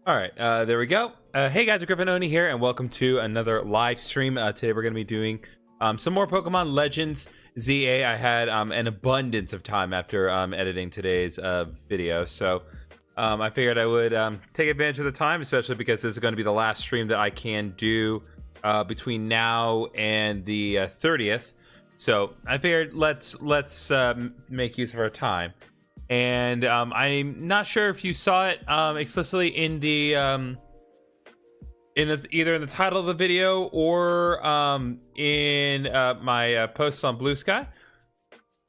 All right, there we go. Hey guys, Griffinoni here, and welcome to another live stream. Today we're going to be doing some more Pokemon Legends ZA. I had an abundance of time after editing today's video, so I figured I would take advantage of the time, especially because this is going to be the last stream that I can do between now and the 30th. So I figured let's make use of our time. And I'm not sure if you saw it explicitly in the either in the title of the video or in my posts on Blue Sky,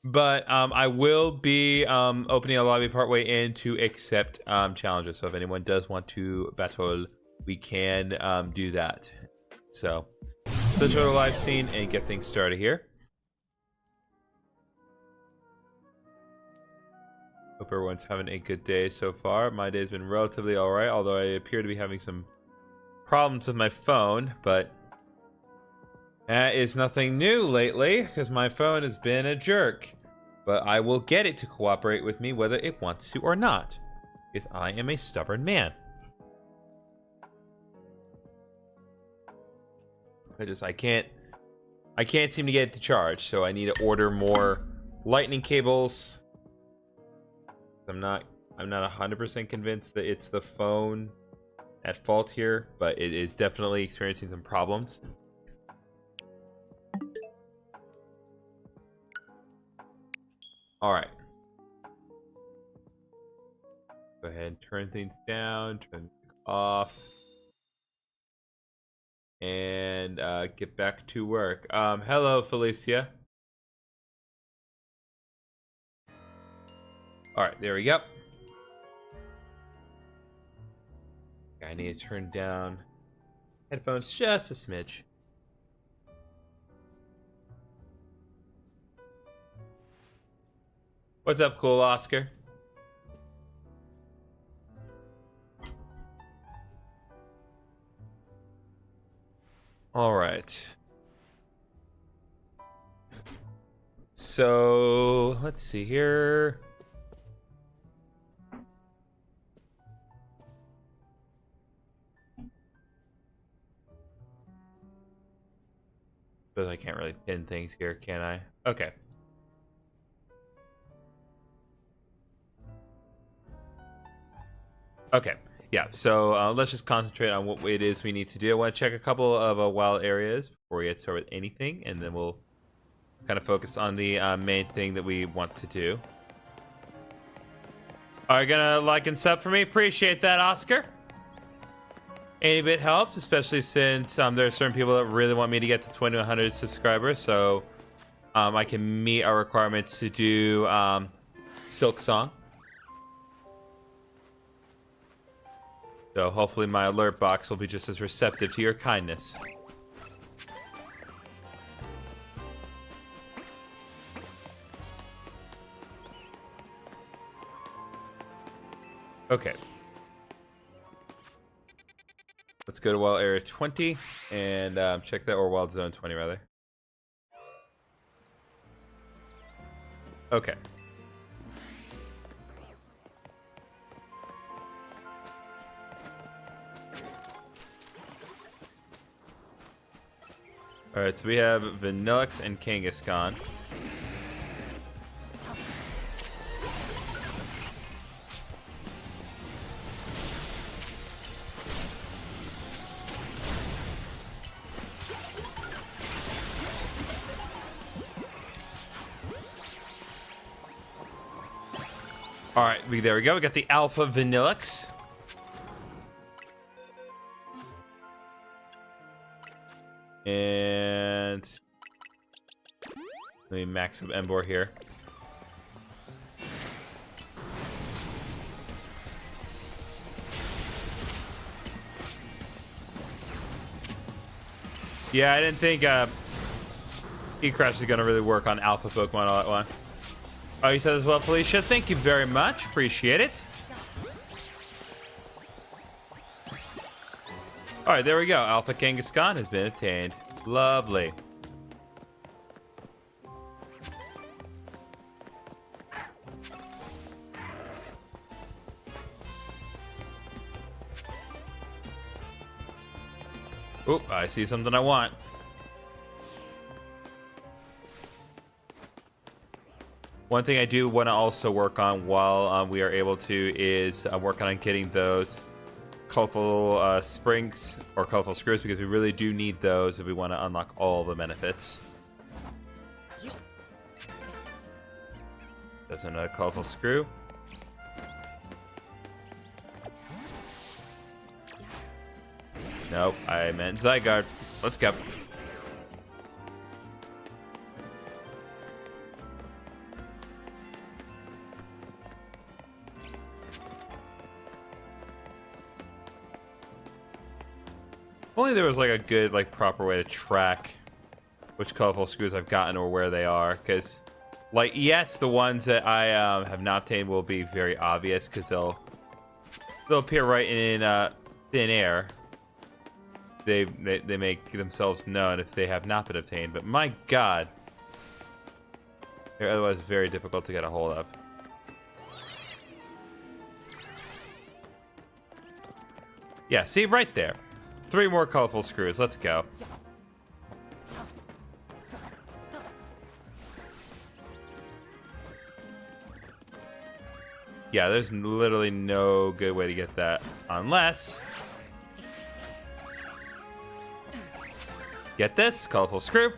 but I will be opening a lobby partway in to accept challenges. So if anyone does want to battle, we can do that. So let's go to the live scene and get things started here. Hope everyone's having a good day so far. My day's been relatively alright, although I appear to be having some problems with my phone, but that is nothing new lately, because my phone has been a jerk. But I will get it to cooperate with me whether it wants to or not, because I am a stubborn man. I can't seem to get it to charge, so I need to order more lightning cables. I'm not 100% convinced that it's the phone at fault here, but it is definitely experiencing some problems. All right. Go ahead and turn things down, turn things off, and get back to work. Hello, Felicia. All right, there we go. I need to turn down headphones just a smidge. What's up, cool Oscar? All right. So let's see here. But I can't really pin things here, can I? Okay. Okay. Yeah, so let's just concentrate on what it is we need to do. I want to check a couple of wild areas before we get started with anything, and then we'll kind of focus on the main thing that we want to do. Are you gonna like and sub for me? Appreciate that, Oscar. Any bit helps, especially since there are certain people that really want me to get to 2,100 subscribers, so I can meet our requirements to do Silk Song. So hopefully my alert box will be just as receptive to your kindness. Okay. Let's go to Wild Area 20 and check that, or Wild Zone 20 rather. Okay. Alright, so we have Vanillix and Kangaskhan. All right, there we go. We got the Alpha Vanillix. And let me max up Emboar here. Yeah, I didn't think E-Crash is going to really work on Alpha Pokemon all at once. Oh, you said as well, Felicia. Thank you very much. Appreciate it. All right, there we go. Alpha Kangaskhan has been attained. Lovely. Oh, I see something I want. One thing I do want to also work on while we are able to is working on getting those colorful springs or colorful screws, because we really do need those if we want to unlock all the benefits. There's another colorful screw. Nope, I meant Zygarde. Let's go. If only there was like a good, like, proper way to track which colorful screws I've gotten or where they are, because, like, yes, the ones that I have not obtained will be very obvious because they'll appear right in thin air. They make themselves known if they have not been obtained, but my god, they're otherwise very difficult to get a hold of. Yeah, see, right there. 3 more colorful screws. Let's go. Yeah, there's literally no good way to get that unless... Get this, colorful screw.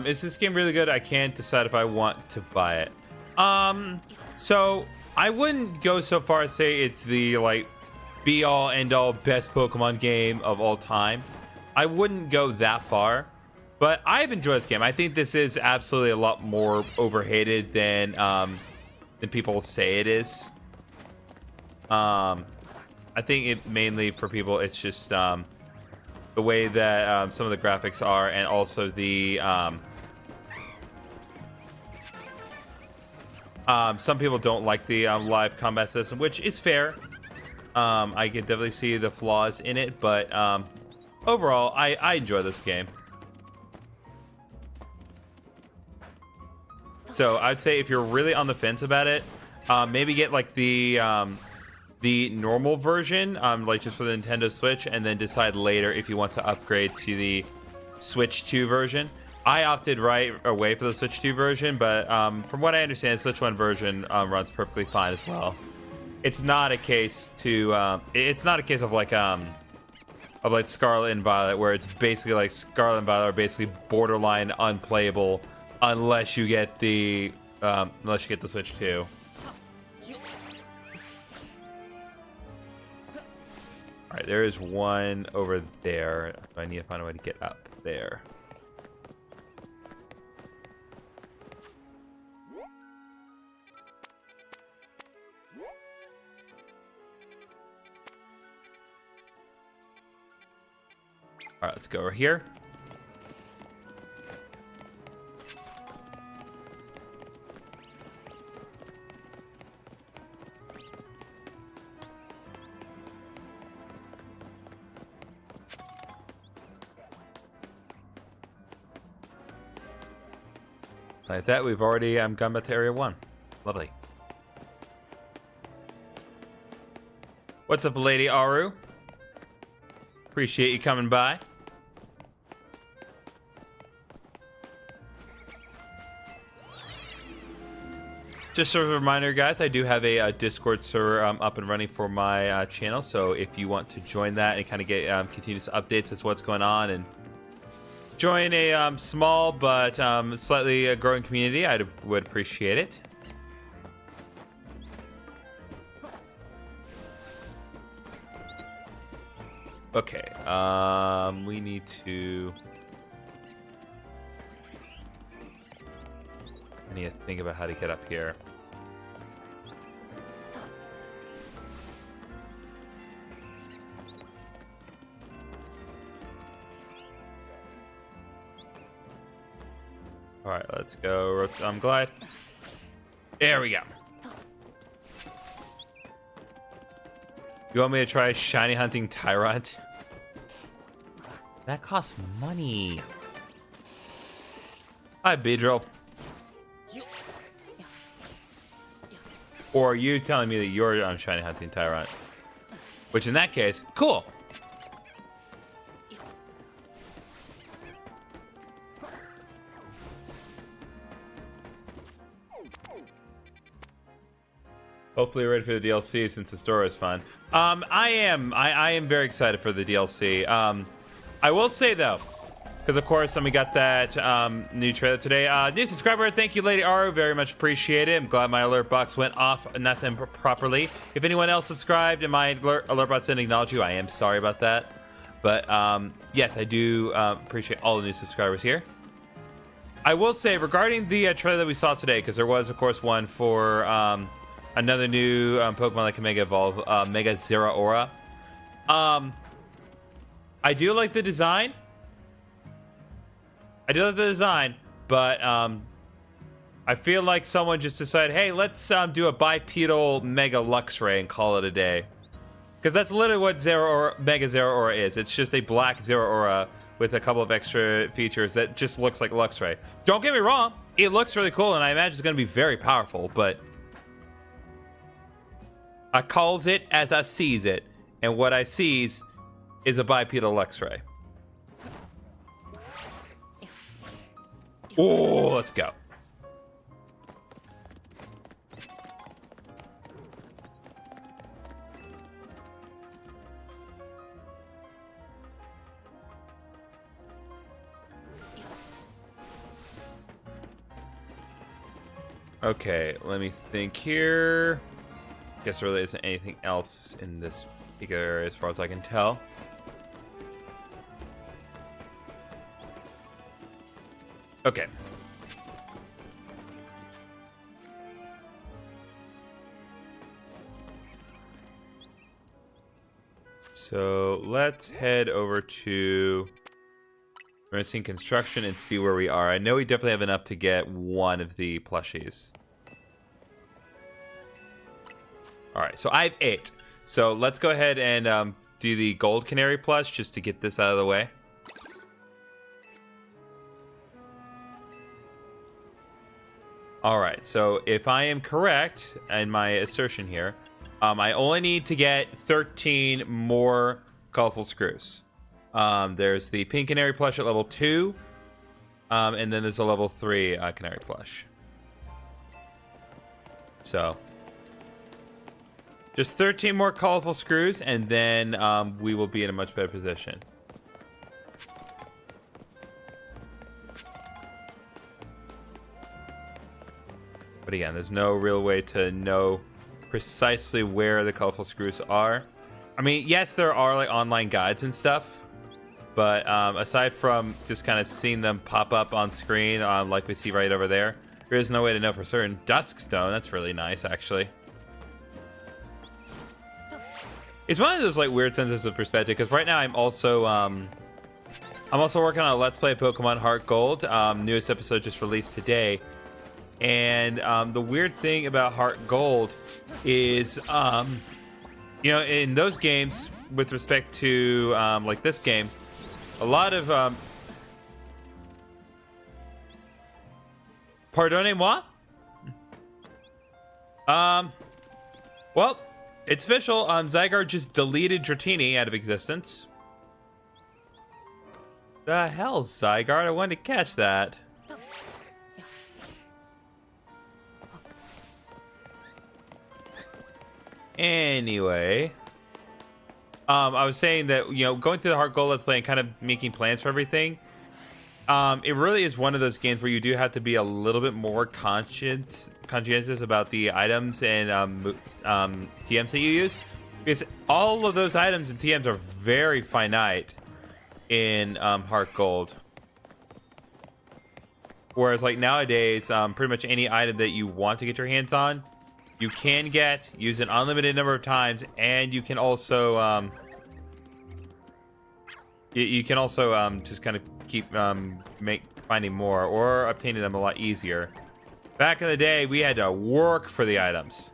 Is this game really good? I can't decide if I want to buy it. So I wouldn't go so far as say it's the, like, be all end all best Pokemon game of all time. I wouldn't go that far, but I've enjoyed this game. I think this is absolutely a lot more overhated than people say it is. I think it mainly for people, it's just the way that some of the graphics are, and also the some people don't like the live combat system, which is fair. I can definitely see the flaws in it, but overall, I enjoy this game. So I'd say if you're really on the fence about it, maybe get like the normal version, like just for the Nintendo Switch, and then decide later if you want to upgrade to the Switch 2 version. I opted right away for the Switch 2 version, but from what I understand, the Switch 1 version runs perfectly fine as well. It's not a case to it's not a case of like Scarlet and Violet, where it's basically like Scarlet and Violet are basically borderline unplayable unless you get the Switch 2. All right, there is one over there. I need to find a way to get up there. All right, let's go over here. Like that, we've already gone back to Area 1. Lovely. What's up, Lady Aru? Appreciate you coming by. Just sort of a reminder, guys, I do have a Discord server up and running for my channel, so if you want to join that and kind of get continuous updates as to what's going on and join a small but slightly growing community, I would appreciate it. Okay, we need to... I need to think about how to get up here. All right, let's go. Glide. There we go. You want me to try shiny hunting Tyrant? That costs money. Hi, Beedrill. Or are you telling me that you're shiny hunting Tyrant? Which in that case, cool. Hopefully you're ready for the DLC since the story is fun. I am very excited for the DLC. I will say though, because of course we got that new trailer today. New subscriber, thank you, Lady Aru, very much appreciated. I'm glad my alert box went off nice and properly. If anyone else subscribed and my alert box didn't acknowledge you, I am sorry about that. But yes, I do appreciate all the new subscribers here. I will say regarding the trailer that we saw today, because there was of course one for another new Pokemon that can Mega Evolve, Mega Zeraora. I do like the design. But I feel like someone just decided, hey, let's do a bipedal Mega Luxray and call it a day. Because that's literally what Mega Zeraora is. It's just a black Zeraora with a couple of extra features that just looks like Luxray. Don't get me wrong, it looks really cool, and I imagine it's going to be very powerful, but I calls it as I sees it, and what I sees is a bipedal Luxray. Oh, let's go. Okay, let me think here. Guess there really isn't anything else in this particular area as far as I can tell. Okay. So let's head over to Missing Construction and see where we are. I know we definitely have enough to get one of the plushies. Alright, so I have 8. So let's go ahead and do the Gold Canary plush just to get this out of the way. Alright, so if I am correct in my assertion here, I only need to get 13 more colorful screws. There's the Pink Canary plush at level 2, and then there's a level 3 Canary plush. So, just 13 more colorful screws, and then we will be in a much better position. But again, there's no real way to know precisely where the colorful screws are. I mean, yes, there are like online guides and stuff, but aside from just kind of seeing them pop up on screen, like we see right over there, there is no way to know for certain. Duskstone, that's really nice, actually. It's one of those like weird senses of perspective, because right now I'm also working on a Let's Play Pokemon Heart Gold. Newest episode just released today. And the weird thing about Heart Gold is, you know, in those games, with respect to like this game, a lot of pardonnez-moi. Well, it's official. Zygarde just deleted Dratini out of existence. The hell, Zygarde? I wanted to catch that. Anyway, I was saying that, you know, going through the Heart Gold Let's Play and kind of making plans for everything, it really is one of those games where you do have to be a little bit more conscientious about the items and TMs that you use, because all of those items and TMs are very finite in Heart Gold. Whereas like nowadays, pretty much any item that you want to get your hands on, you can get, use an unlimited number of times, and you can also just kind of keep finding more or obtaining them a lot easier. Back in the day, we had to work for the items.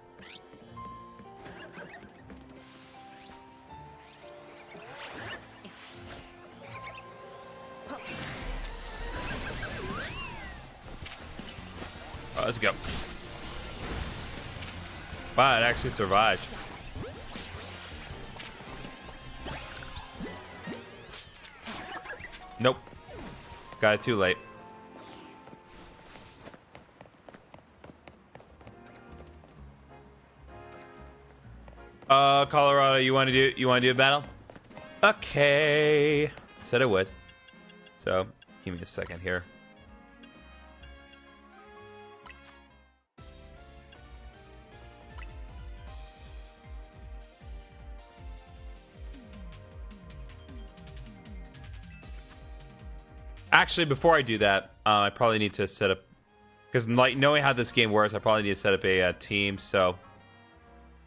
Let's go. Wow, it actually survived. Nope. Got it too late. Colorado, you want to do a battle? Okay. Said I would. So, give me a second here. Actually, before I do that, I probably need to set up, because like knowing how this game works, I probably need to set up a team. So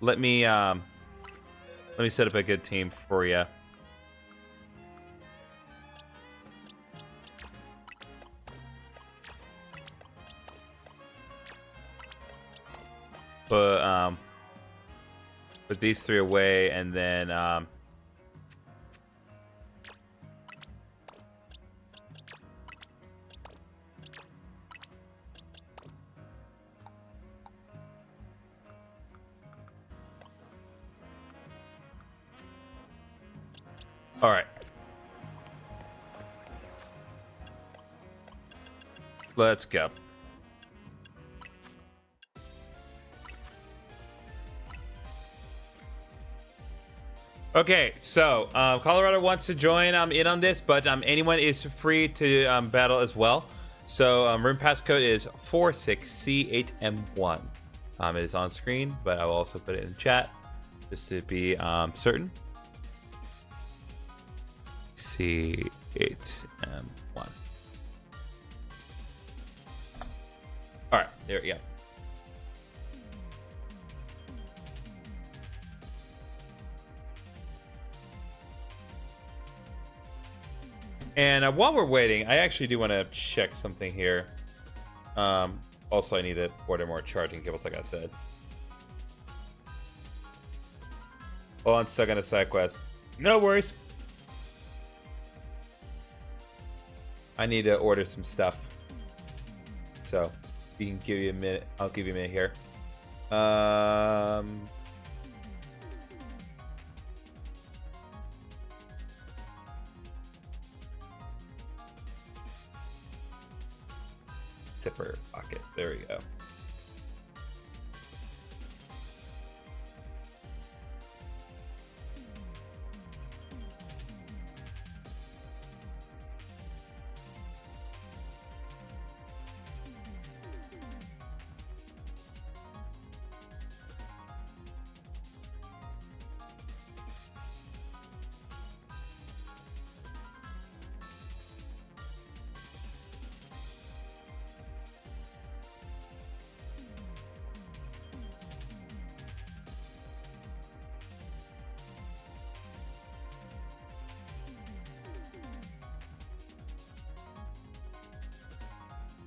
let me set up a good team for you. Put these three away, and then all right. Let's go. Okay, so Colorado wants to join in on this, but anyone is free to battle as well. So room pass code is 46C8M1. It is on screen, but I will also put it in chat just to be certain. C8M1. All right, there we go. And while we're waiting, I actually do want to check something here. Also, I need to order more charging cables, like I said. Hold on, stuck on a side quest. No worries. I need to order some stuff. So, you can give you a minute. I'll give you a minute here. Zipper pocket. There we go.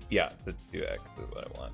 Yeah, the 2x is what I want.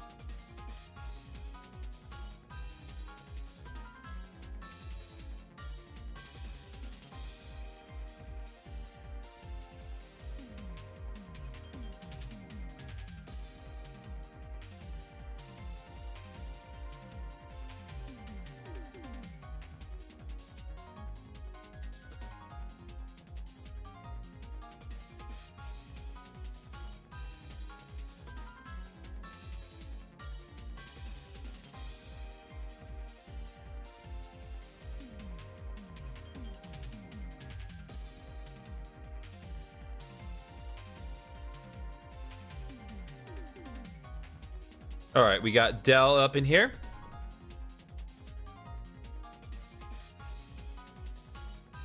All right, we got Dell up in here.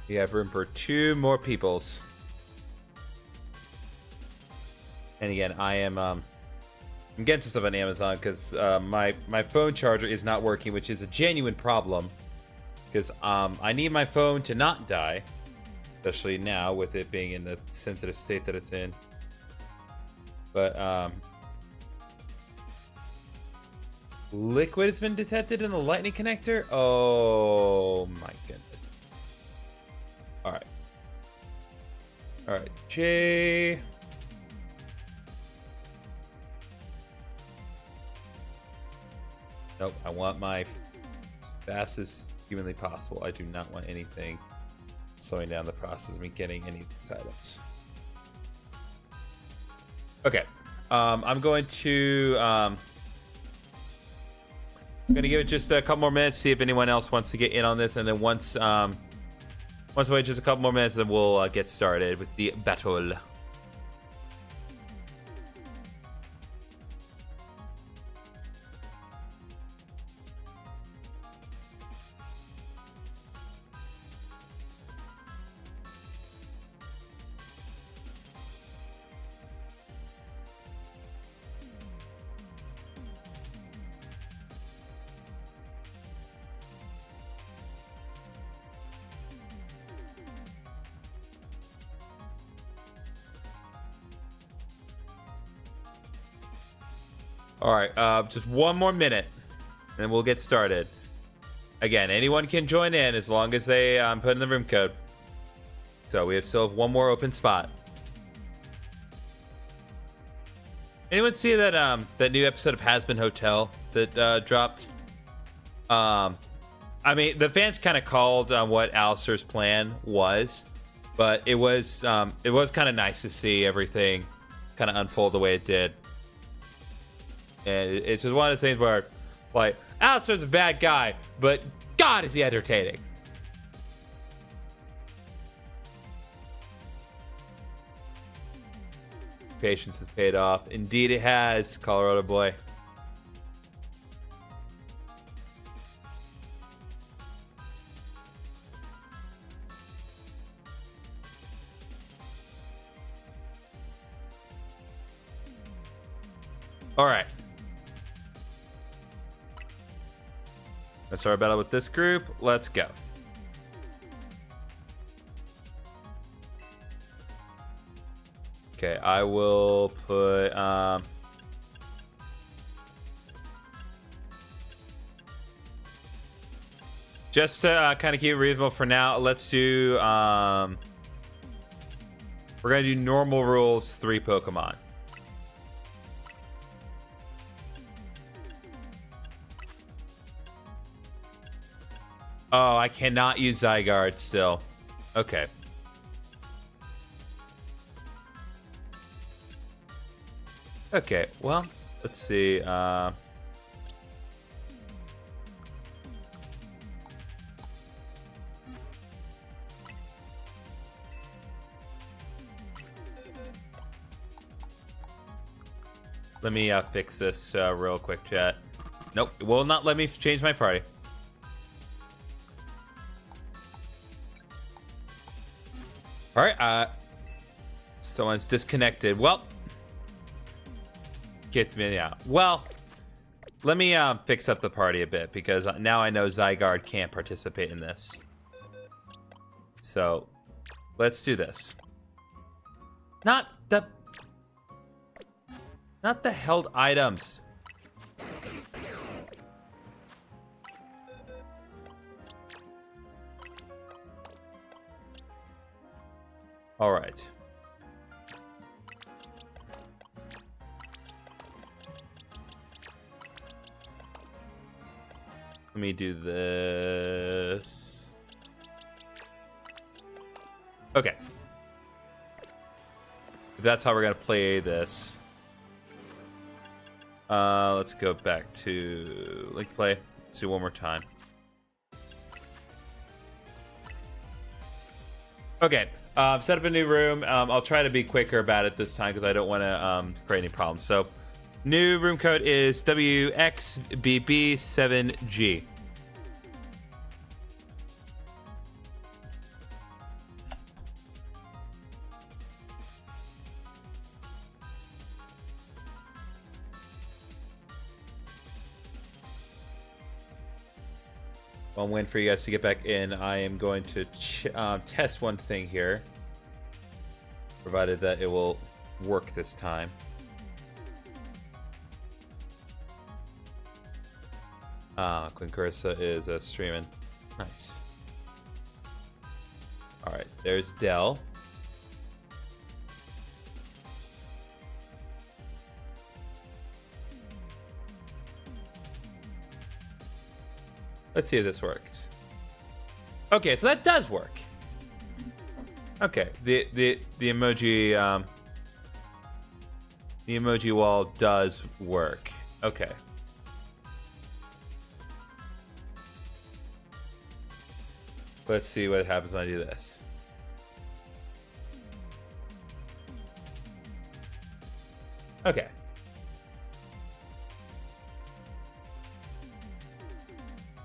We have room for 2 more peoples. And again, I'm getting some stuff on Amazon because my phone charger is not working, which is a genuine problem. Because I need my phone to not die, especially now with it being in the sensitive state that it's in. But liquid has been detected in the lightning connector. Oh my goodness. All right. All right, J. Nope, I want my fast as humanly possible. I do not want anything slowing down the process of me getting any of these items. Okay, I'm going to give it just a couple more minutes, see if anyone else wants to get in on this, and then once we wait just a couple more minutes, then we'll get started with the battle. All right, just one more minute, and then we'll get started. Again, anyone can join in as long as they put in the room code. So we still have one more open spot. Anyone see that that new episode of Has Been Hotel that dropped? I mean, the fans kind of called what Alistair's plan was, but it was kind of nice to see everything kind of unfold the way it did. And it's just one of those things where, like, Alistair's a bad guy, but God, is he entertaining. Patience has paid off. Indeed it has, Colorado boy. All right. Let's start our battle with this group. Let's go. Okay, I will put just to kind of keep it reasonable for now, let's do we're gonna do normal rules 3 Pokemon. Oh, I cannot use Zygarde still. Okay. Okay, well, let's see. Let me fix this real quick, chat. Nope, it will not let me change my party. All right, someone's disconnected. Well, get me out. Well, let me fix up the party a bit because now I know Zygarde can't participate in this. So, let's do this. Not the held items. All right. Let me do this. Okay. If that's how we're gonna play this. Let's go back to link play. Let's do one more time. Okay, set up a new room. I'll try to be quicker about it this time because I don't want to create any problems. So, new room code is WXBB7G. One win for you guys to get back in. I am going to test one thing here, provided that it will work this time. Queen Carissa is streaming. Nice. All right, there's Dell. Let's see if this works. Okay, so that does work. Okay, the emoji the emoji wall does work. Okay. Let's see what happens when I do this. Okay.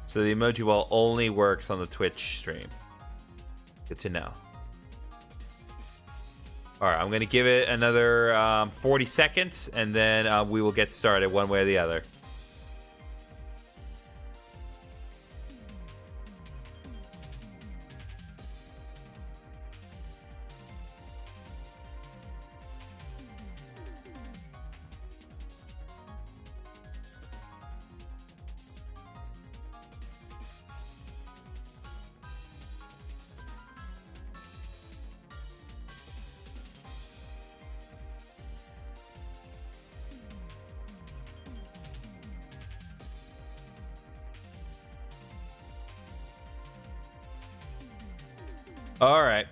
So the emoji wall only works on the Twitch stream. Good to know. All right, I'm going to give it another 40 seconds, and then we will get started one way or the other. All right.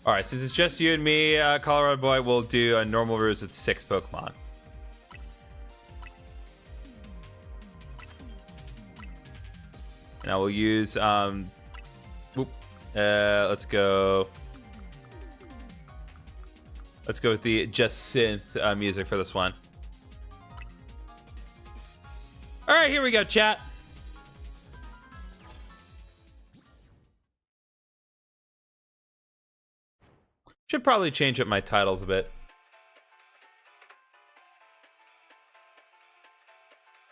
All right, since it's just you and me, Colorado Boy, we'll do a normal ruse with 6 Pokemon. And I will use, let's go with the just synth music for this one. All right, here we go, chat. Should probably change up my titles a bit.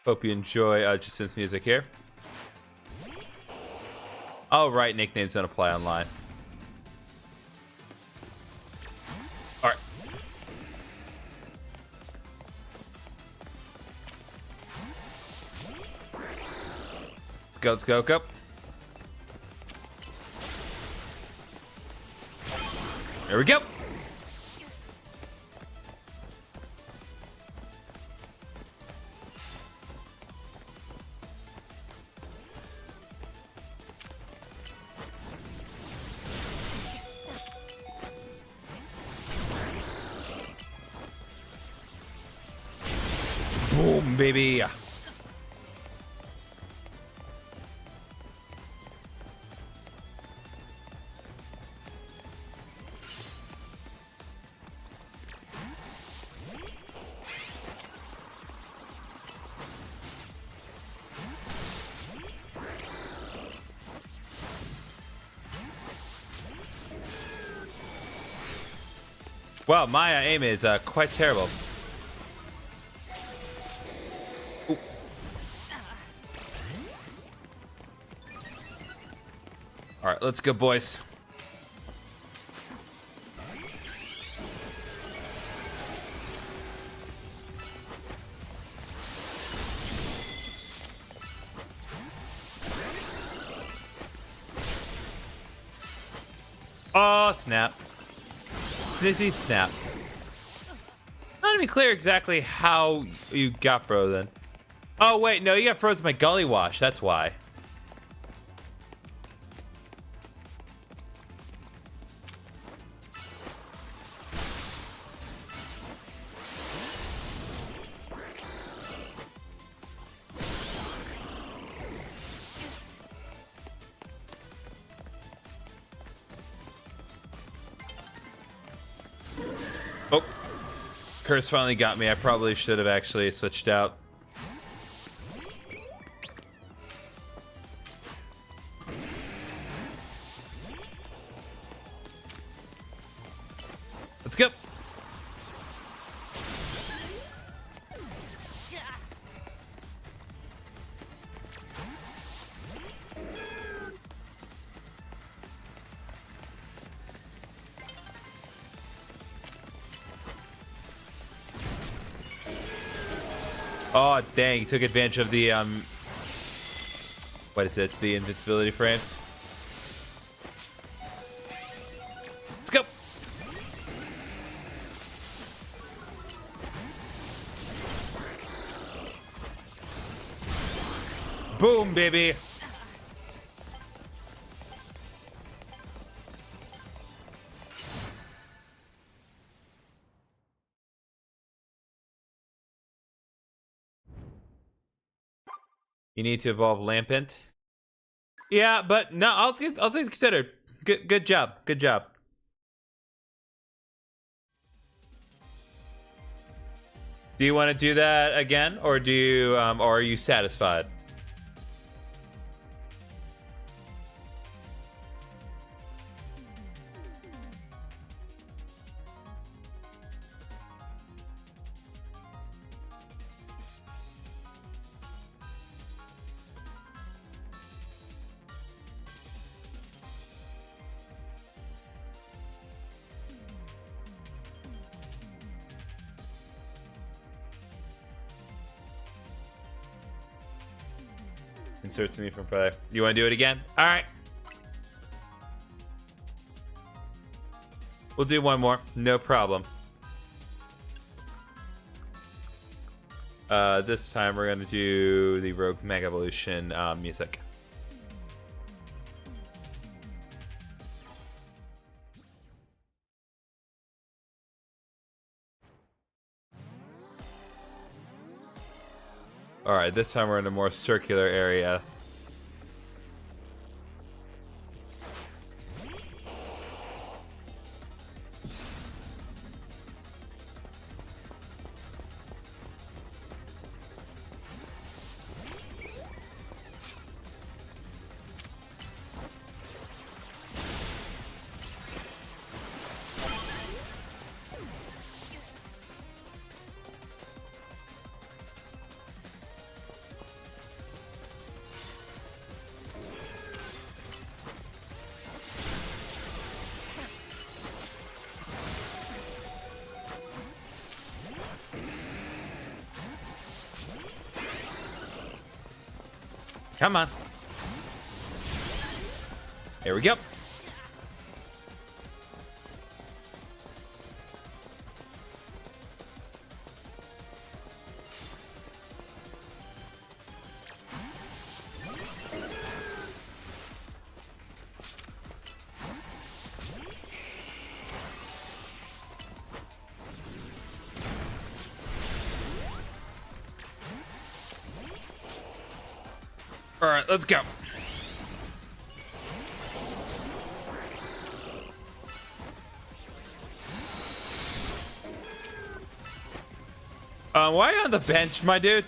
Hope you enjoy just synth music here. Oh, right, nicknames don't apply online. All right. Let's go. There we go. Boom, baby. Wow, my aim is quite terrible. Ooh. All right, let's go, boys. Oh, snap. Snizzy snap. Not even clear exactly how you got frozen. Oh, wait, no, you got frozen by Gully Wash. That's why. Oh, Curse finally got me. I probably should have actually switched out. Let's go. Oh, dang. He took advantage of the, what is it? The invincibility frames. Let's go. Boom, baby. You need to evolve Lampent. Yeah, but no, I'll consider. Good job. Good job. Do you want to do that again, or do you, or are you satisfied? Inserts me from play. You want to do it again? All right. We'll do one more. No problem. This time we're gonna do the Rogue Mega Evolution music. All right, this time we're in a more circular area. Come on. Here we go. All right, let's go. Why on the bench, my dude?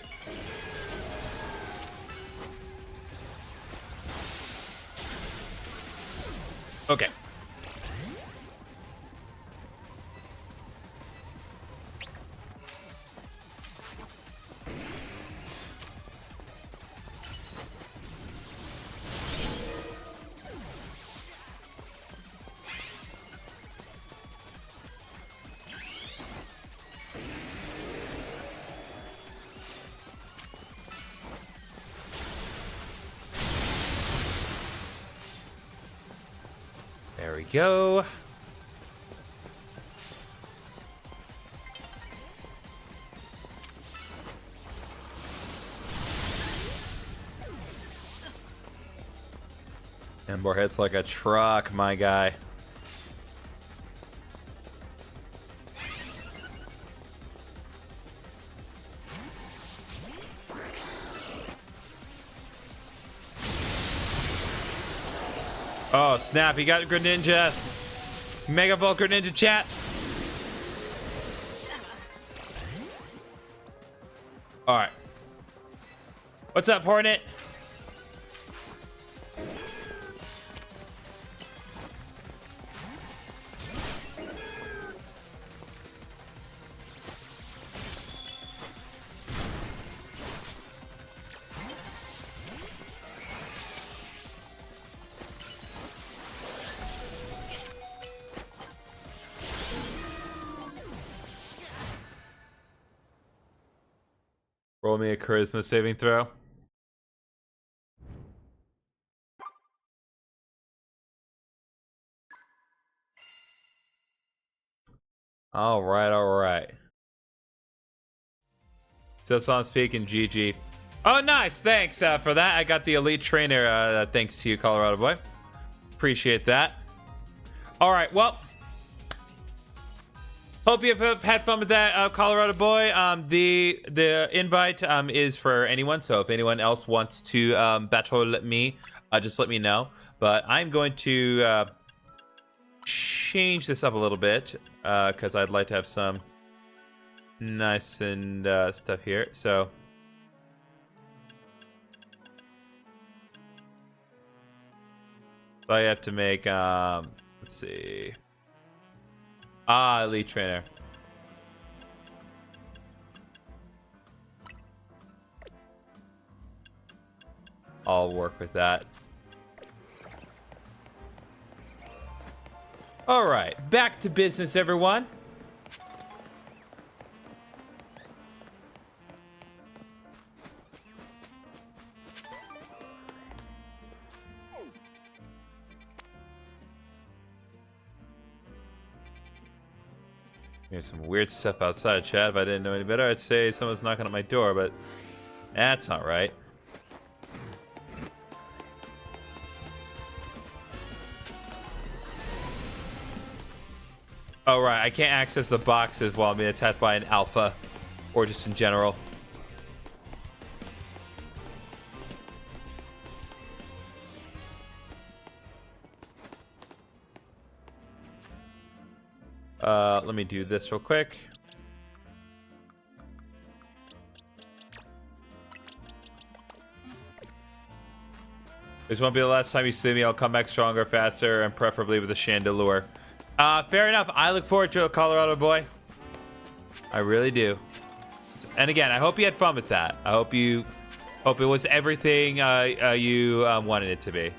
Okay. There we go. Ember hits like a truck, my guy. Oh, snap. He got Greninja. Mega Volt Greninja chat. All right. What's up, Hornet? Roll me a charisma saving throw. All right, all right. Still on speak and GG. Oh, nice. Thanks for that. I got the elite trainer thanks to you, Colorado boy. Appreciate that. All right, well, hope you have had fun with that, Colorado boy. The invite is for anyone, so if anyone else wants to battle me, just let me know. But I'm going to change this up a little bit because I'd like to have some nice and stuff here. So I have to make let's see. Elite trainer. I'll work with that. All right, back to business, everyone. There's some weird stuff outside, chat. If I didn't know any better, I'd say someone's knocking at my door, but that's not right. Oh, right. I can't access the boxes while I'm being attacked by an alpha, or just in general. Let me do this real quick. This won't be the last time you see me. I'll come back stronger, faster, and preferably with a chandelure. Fair enough. I look forward to it, Colorado boy. I really do. And again, I hope you had fun with that. I hope it was everything you wanted it to be.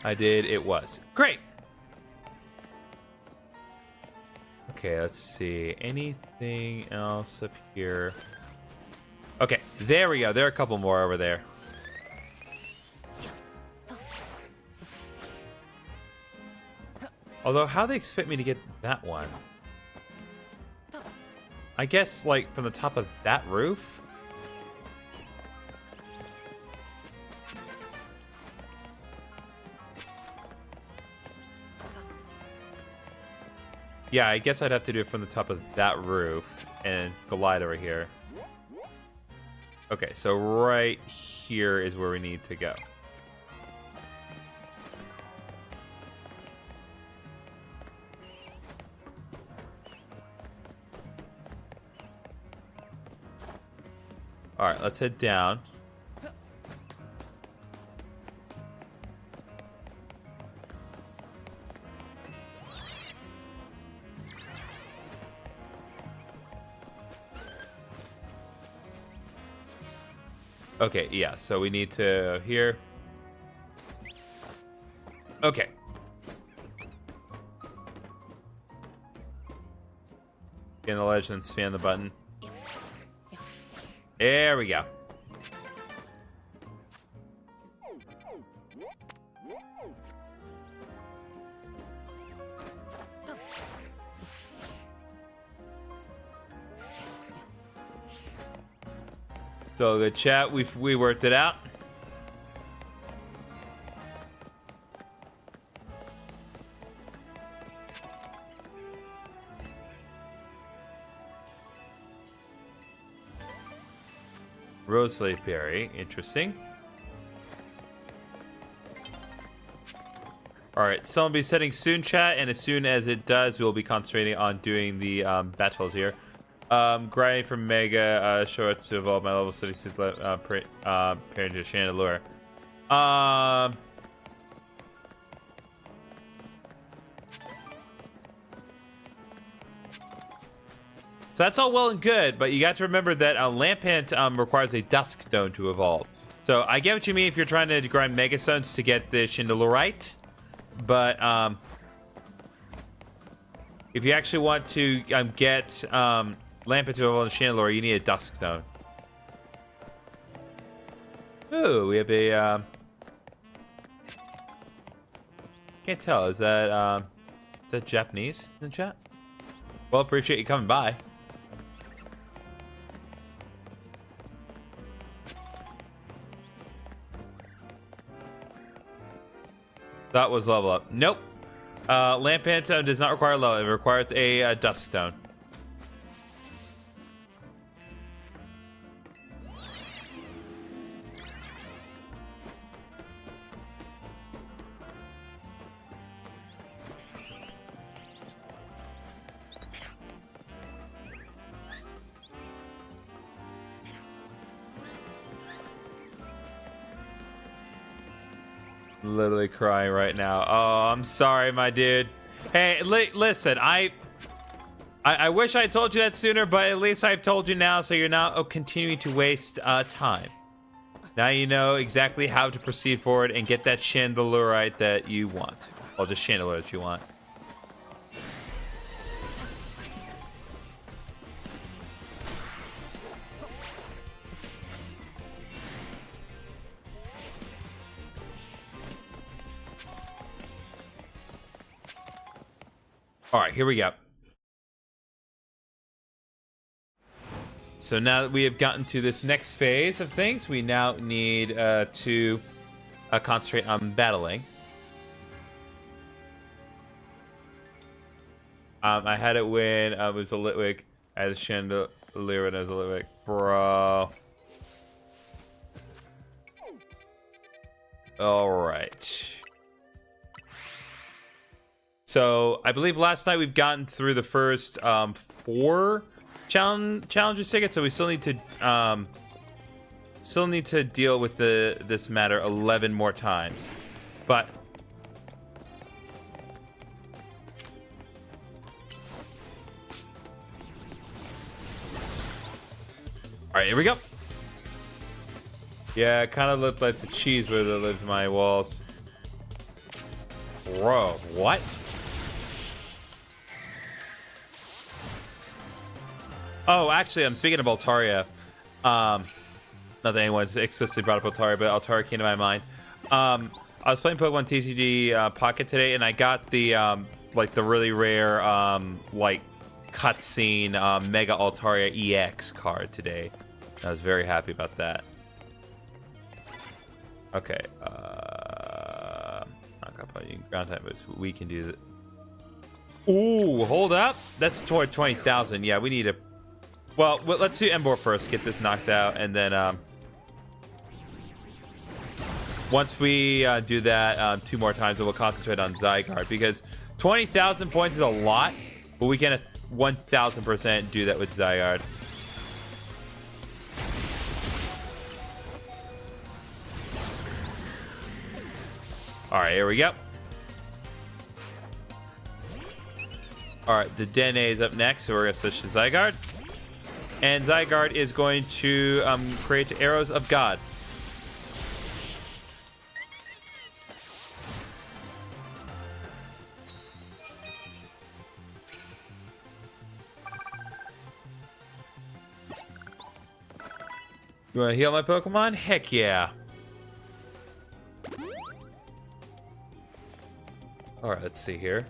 I did. It was great. Okay, let's see. Anything else up here? Okay, there we go. There are a couple more over there. Although, how they expect me to get that one? I guess, like, from the top of that roof? Yeah, I guess I'd have to do it from the top of that roof and glide over here. Okay, so right here is where we need to go. All right, let's head down. Okay, yeah, so we need to here. Okay. Get in the ledge and spam the button. There we go. So good chat. We worked it out. Rose Leaf Berry, interesting. All right, someone will be setting soon, chat, and as soon as it does, we'll be concentrating on doing the battles here. Grinding for Mega shorts to evolve my level 76 pairing to a Chandelure. So that's all well and good, but you got to remember that a Lampant requires a Dusk Stone to evolve. So I get what you mean if you're trying to grind Mega Stones to get the Chandelurite, but if you actually want to get Lampent to evolve in Chandelure, you need a Dusk Stone. Ooh, we have a can't tell. Is that Japanese in the chat? Well, appreciate you coming by. That was level up. Nope. Lampent does not require level. It requires a Dusk Stone. Literally crying right now. Oh, I'm sorry, my dude. Hey, listen, I wish I told you that sooner, but at least I've told you now, so you're not continuing to waste time. Now you know exactly how to proceed forward and get that Chandelurite that you want. Well, just Chandelure that you want. All right, here we go. So now that we have gotten to this next phase of things, we now need to concentrate on battling. I had it when it was a Litwick. I had a Chandelure and it was a Litwick. Bro. All right. So I believe last night we've gotten through the first 4 challenger tickets, so we still need to deal with this matter 11 more times. But all right, here we go. Yeah, it kind of looked like the cheese where that lives in my walls. Bro, what? Oh, actually, I'm speaking of Altaria. Not that anyone's explicitly brought up Altaria, but Altaria came to my mind. I was playing Pokemon TCG Pocket today, and I got the like the really rare like cutscene Mega Altaria EX card today. I was very happy about that. Okay. Not gonna put you in ground type, but we can do that. Ooh, hold up. That's toward 20,000. Yeah, we need a. Well, let's do Emboar first, get this knocked out, and then once we do that 2 more times, we'll concentrate on Zygarde, because 20,000 points is a lot, but we can 1,000% do that with Zygarde. All right, here we go. All right, the Dene is up next, so we're gonna switch to Zygarde. And Zygarde is going to create Arrows of God. You want to heal my Pokemon? Heck yeah. All right, let's see here.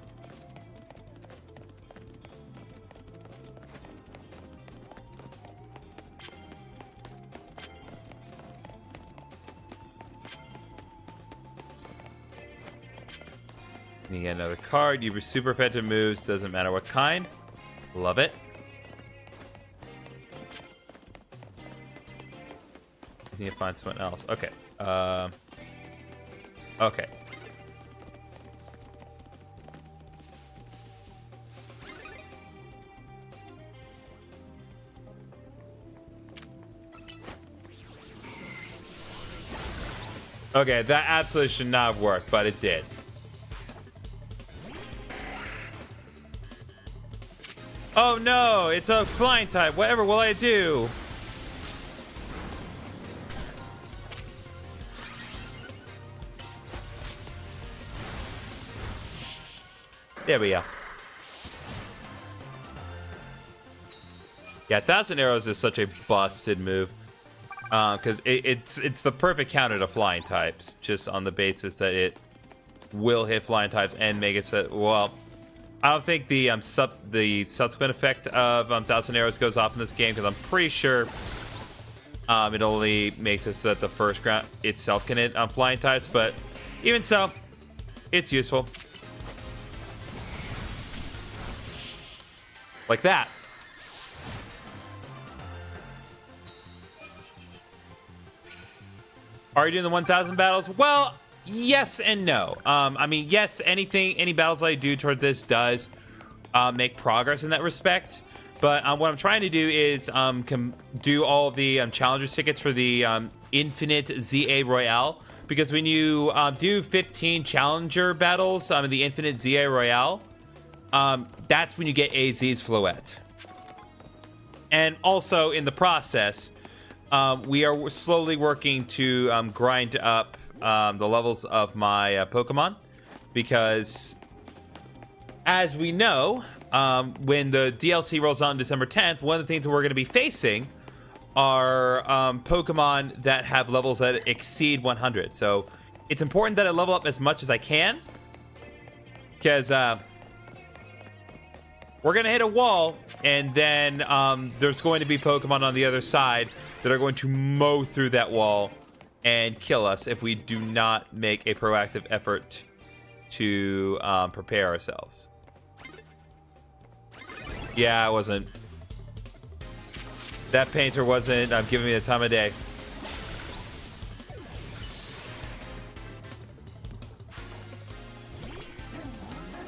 You get another card. You have super effective moves. Doesn't matter what kind. Love it. Just need to find someone else. Okay. Okay. Okay, that absolutely should not have worked, but it did. Oh no, it's a flying type. Whatever will I do? There we go. Yeah, 1,000 Arrows is such a busted move. Because it's the perfect counter to flying types, just on the basis that it will hit flying types and make it so, well, I don't think the subsequent effect of 1,000 Arrows goes off in this game, because I'm pretty sure it only makes it so that the first ground itself can hit flying types, but even so, it's useful. Like that. Are you doing the 1,000 battles? Well, yes and no. I mean, yes, any battles I do toward this does make progress in that respect. But what I'm trying to do is do all the challengers tickets for the Infinite ZA Royale. Because when you do 15 challenger battles in the Infinite ZA Royale, that's when you get AZ's Floette. And also in the process, we are slowly working to grind up the levels of my Pokemon, because as we know, when the DLC rolls out on December 10th, one of the things that we're going to be facing are Pokemon that have levels that exceed 100. So it's important that I level up as much as I can, because we're going to hit a wall, and then there's going to be Pokemon on the other side that are going to mow through that wall and kill us if we do not make a proactive effort to prepare ourselves. Yeah, I wasn't. That painter wasn't giving me the time of day.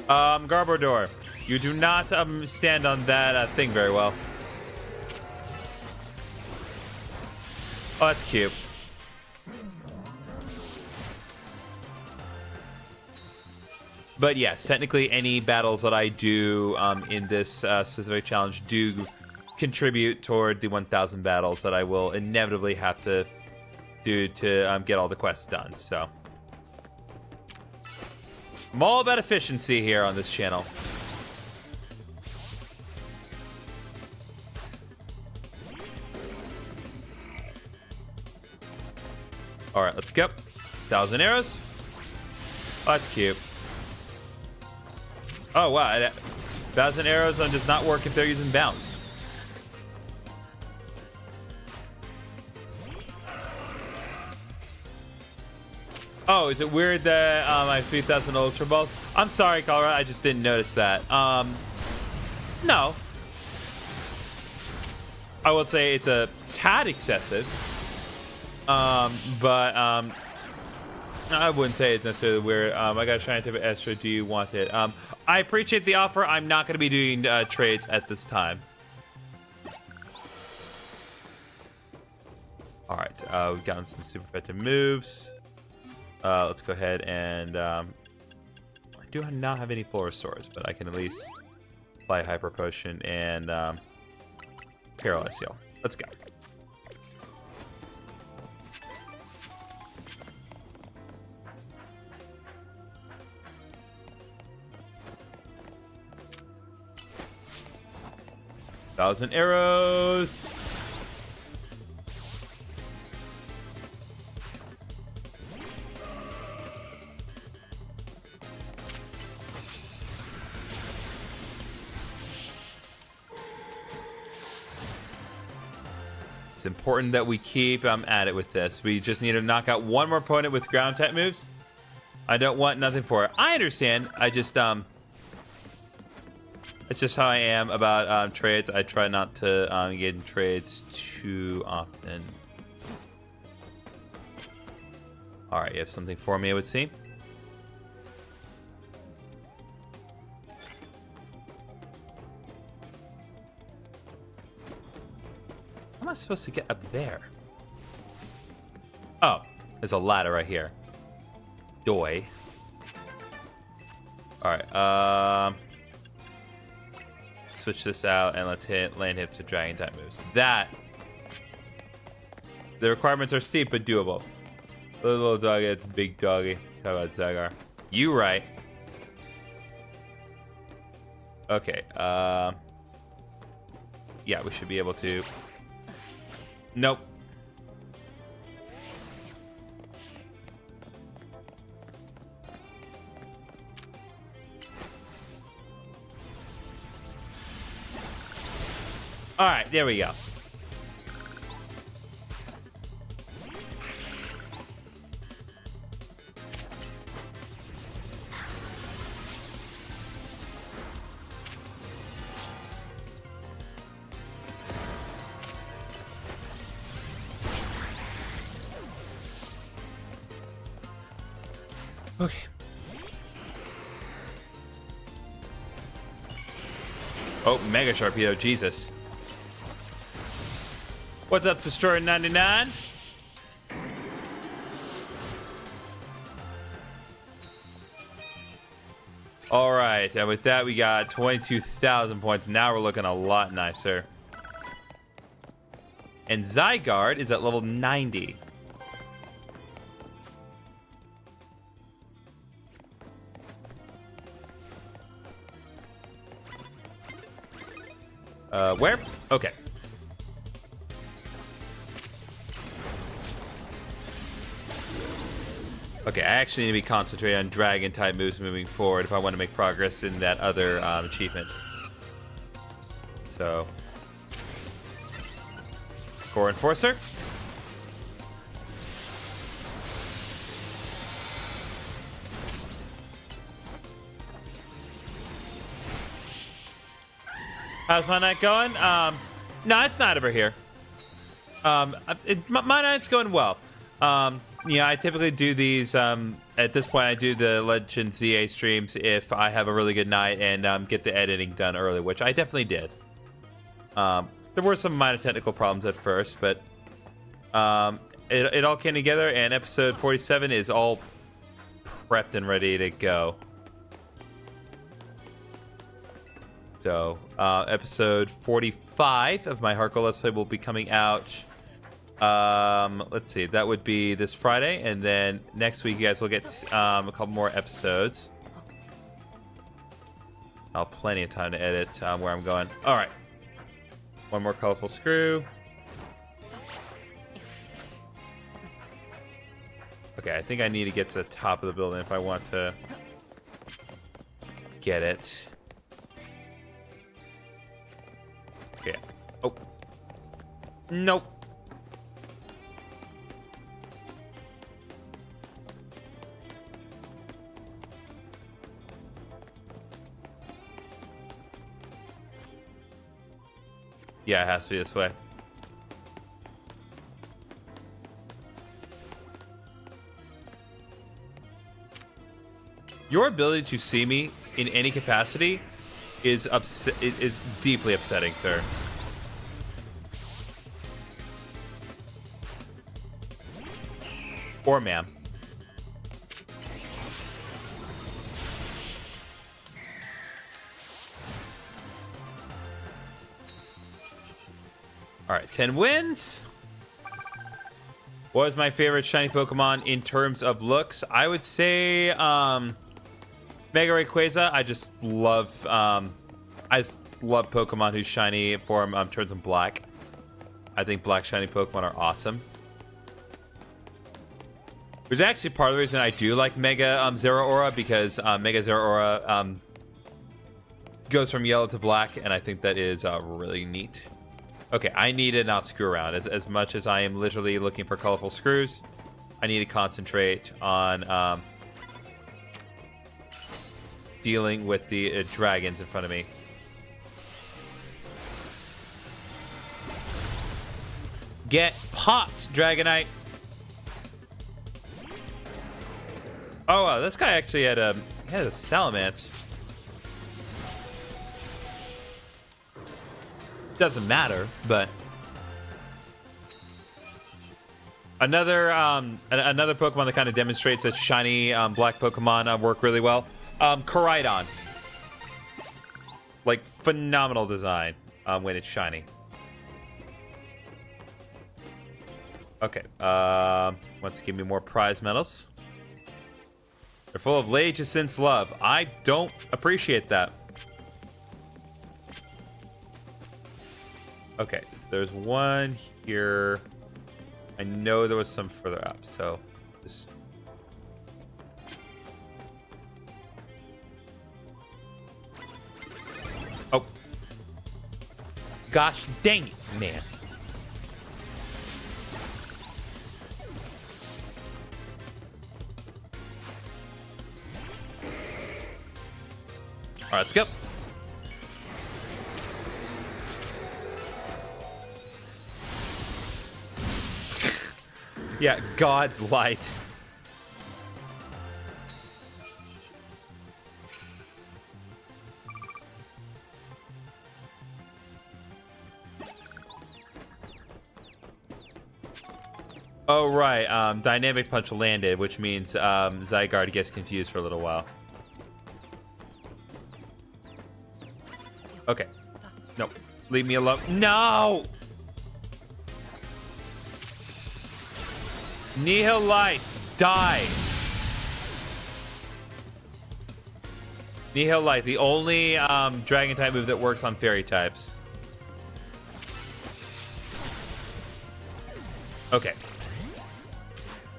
Garbodor, you do not stand on that thing very well. Oh, that's cute. But yes, technically any battles that I do in this specific challenge do contribute toward the 1,000 battles that I will inevitably have to do to get all the quests done. So I'm all about efficiency here on this channel. All right, let's go. 1,000 arrows. Oh, that's cute. Oh, wow. 1,000 arrows does not work if they're using bounce. Oh, is it weird that I have 3,000 Ultra Balls? I'm sorry, Colorado. I just didn't notice that. No. I will say it's a tad excessive. But I wouldn't say it's necessarily weird. I got a shiny type of extra. Do you want it? I appreciate the offer. I'm not going to be doing trades at this time. All right, we've gotten some super effective moves. Let's go ahead and I do not have any full restores, but I can at least apply Hyper Potion and Paralyze Heal. Let's go. Thousand arrows. It's important that we keep at it with this. We just need to knock out one more opponent with ground type moves. I don't want nothing for it. I understand. I just it's just how I am about trades. I try not to get in trades too often. All right, you have something for me, it would seem. How am I supposed to get up there? Oh, there's a ladder right here. Doy. All right, switch this out and let's land hit to dragon type moves. That the requirements are steep but doable. Little doggy, it's big doggy. Talk about Zagar. You right. Okay. Yeah, we should be able to. Nope. All right, there we go. Okay. Oh, Mega Sharpedo, Jesus. What's up, Destroyer 99? All right, and with that, we got 22,000 points. Now we're looking a lot nicer. And Zygarde is at level 90. Where? Okay. Okay, I actually need to be concentrating on Dragon-type moves moving forward if I want to make progress in that other achievement. So, Core Enforcer. How's my night going? No, it's not over here. My night's going well. Yeah, I typically do these, at this point I do the Legends ZA streams if I have a really good night and get the editing done early, which I definitely did. There were some minor technical problems at first, but it all came together, and episode 47 is all prepped and ready to go. So, episode 45 of my Hardcore Let's Play will be coming out. Let's see, that would be this Friday, and then next week you guys will get a couple more episodes. I'll have plenty of time to edit where I'm going. All right, one more colorful screw. Okay, I think I need to get to the top of the building if I want to get it. Okay. Oh. Nope. Yeah, it has to be this way. Your ability to see me in any capacity is deeply upsetting, sir. Or ma'am. All right, 10 wins. What is my favorite shiny Pokemon in terms of looks? I would say Mega Rayquaza. I just love Pokemon whose shiny form turns them black. I think black shiny Pokemon are awesome. There's actually part of the reason I do like Mega Zeraora, because Mega Zeraora goes from yellow to black, and I think that is really neat. Okay, I need to not screw around. As much as I am literally looking for colorful screws, I need to concentrate on dealing with the dragons in front of me. Get popped, Dragonite! Oh, wow, this guy actually had a Salamence. Doesn't matter, but another Pokemon that kind of demonstrates that shiny black Pokemon work really well. Koraidon, like phenomenal design when it's shiny. Okay, wants to give me more prize medals. They're full of Legisense love. I don't appreciate that. Okay, so there's one here. I know there was some further up, so just... Oh. Gosh dang it, man. All right, let's go. Yeah, God's light. Oh, right. Dynamic punch landed, which means Zygarde gets confused for a little while. Okay. No. Leave me alone. No! Nihilite, die. Nihilite, the only dragon type move that works on fairy types. Okay.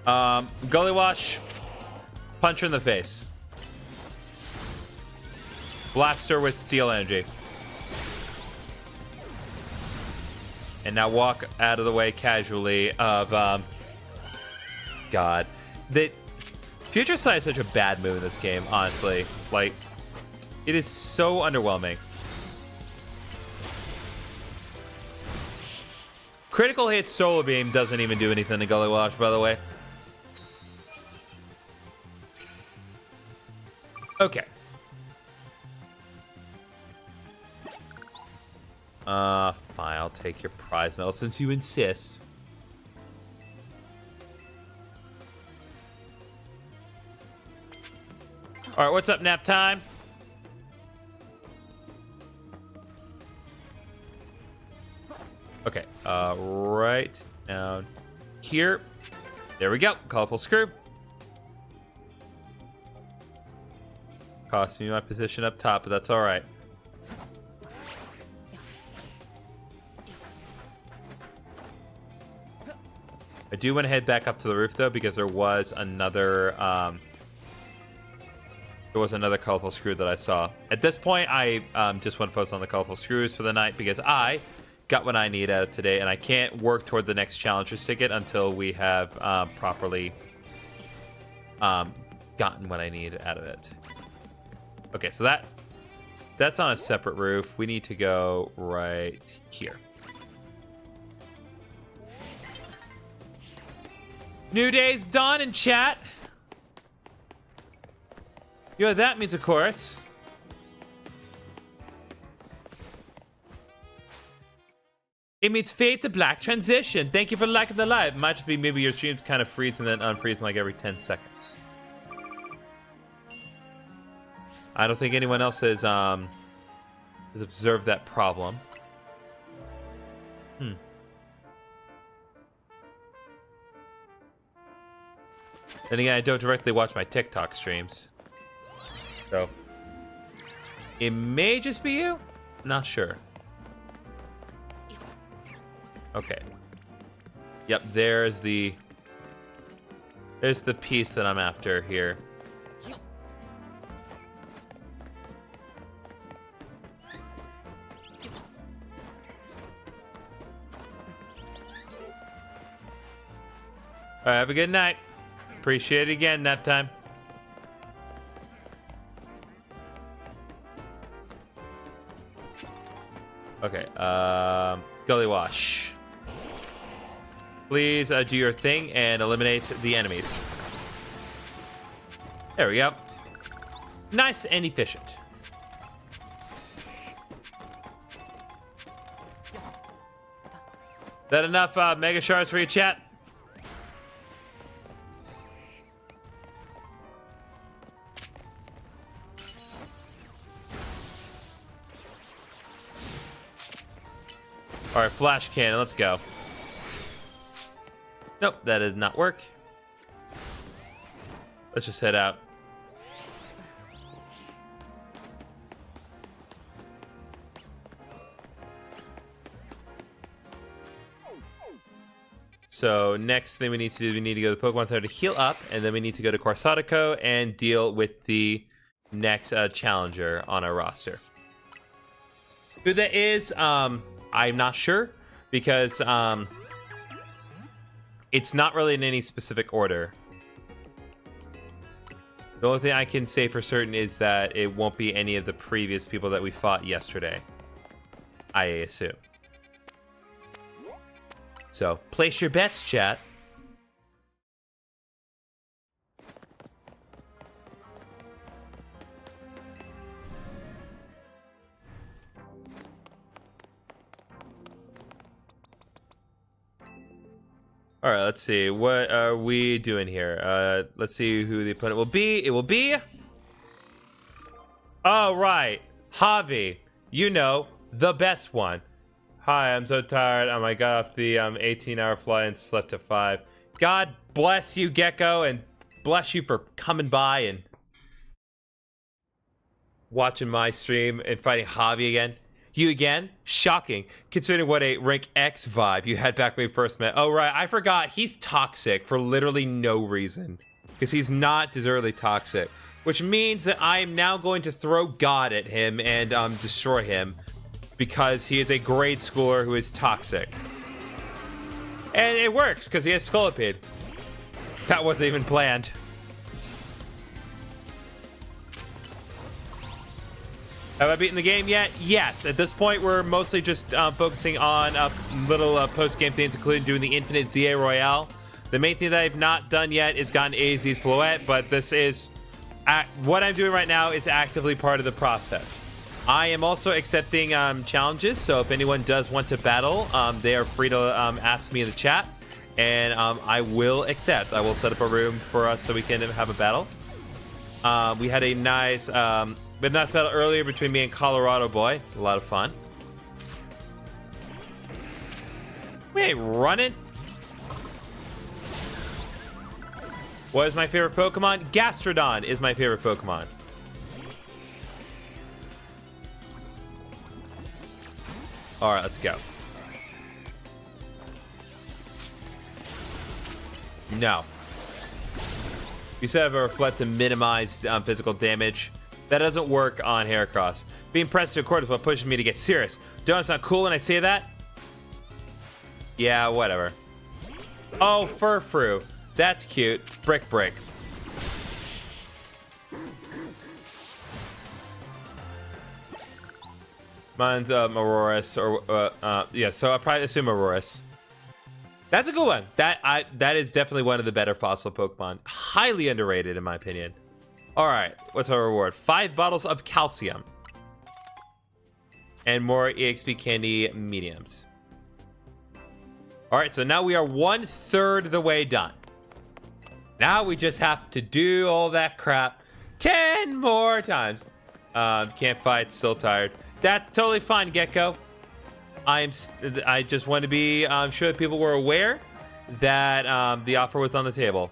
Gully Wash, punch her in the face. Blast her with Steel Energy. And now walk out of the way casually of God. The Future Sight is such a bad move in this game, honestly. Like, it is so underwhelming. Critical hit Solar Beam doesn't even do anything to Gully Wash, by the way. Okay. Fine, I'll take your prize medal since you insist. All right, what's up, nap time? Okay, right down here. There we go, colorful screw. Cost me my position up top, but that's all right. I do want to head back up to the roof though, because there was another colorful screw that I saw. At this point, I just want to focus on the colorful screws for the night because I got what I need out of today, and I can't work toward the next challenger's ticket until we have properly gotten what I need out of it. Okay, so that's on a separate roof. We need to go right here. New day's dawn in chat. You know what that means, of course. It means fade to black transition. Thank you for liking the live. Might just be maybe your stream's kind of freezing and then unfreezing like every 10 seconds. I don't think anyone else has observed that problem. Then again, I don't directly watch my TikTok streams. So, it may just be you? Not sure. Okay. Yep, there's the piece that I'm after here. All right, have a good night. Appreciate it again, nap time. Okay, Gully Wash. Please do your thing and eliminate the enemies. There we go. Nice and efficient. That enough Mega Shards for your chat? All right, flash cannon, let's go. Nope, that did not work. Let's just head out. So next thing we need to do, we need to go to the Pokemon Center to heal up, and then we need to go to Corsatico and deal with the next challenger on our roster. Who that is, I'm not sure, because it's not really in any specific order. The only thing I can say for certain is that it won't be any of the previous people that we fought yesterday, I assume. So, place your bets, chat. All right, let's see. What are we doing here? Let's see who the opponent will be. It will be... Oh, right. Javi. You know, the best one. Hi, I'm so tired. I got off the 18-hour flight and slept at 5. God bless you, Gecko, and bless you for coming by and watching my stream and fighting Javi again. You again? Shocking, considering what a rank X vibe you had back when we first met. Oh, right, I forgot. He's toxic for literally no reason. Because he's not deservedly toxic. Which means that I am now going to throw God at him and destroy him. Because he is a grade schooler who is toxic. And it works, because he has Scolipede. That wasn't even planned. Have I beaten the game yet? Yes. At this point, we're mostly just focusing on little post-game things, including doing the Infinite ZA Royale. The main thing that I've not done yet is gotten AZ's Floette, but this is... what I'm doing right now is actively part of the process. I am also accepting challenges, so if anyone does want to battle, they are free to ask me in the chat, and I will accept. I will set up a room for us so we can have a battle. We had a nice battle earlier between me and Colorado Boy. A lot of fun. We ain't running. What is my favorite Pokemon? Gastrodon is my favorite Pokemon. All right, let's go. No. You said I have a Reflect to minimize physical damage. That doesn't work on Heracross. Being pressed to a court is what pushes me to get serious. Don't it sound cool when I say that? Yeah, whatever. Oh, Furfrou. That's cute. Brick. Mine's Aurorus, or yeah. So I'll probably assume Aurorus. That's a good one. That is definitely one of the better fossil Pokemon. Highly underrated, in my opinion. All right, what's our reward? 5 bottles of calcium and more EXP candy mediums. All right, so now we are 1/3 the way done. Now we just have to do all that crap 10 more times. Can't fight, still tired. That's totally fine, Gecko. I just want to be sure that people were aware that the offer was on the table.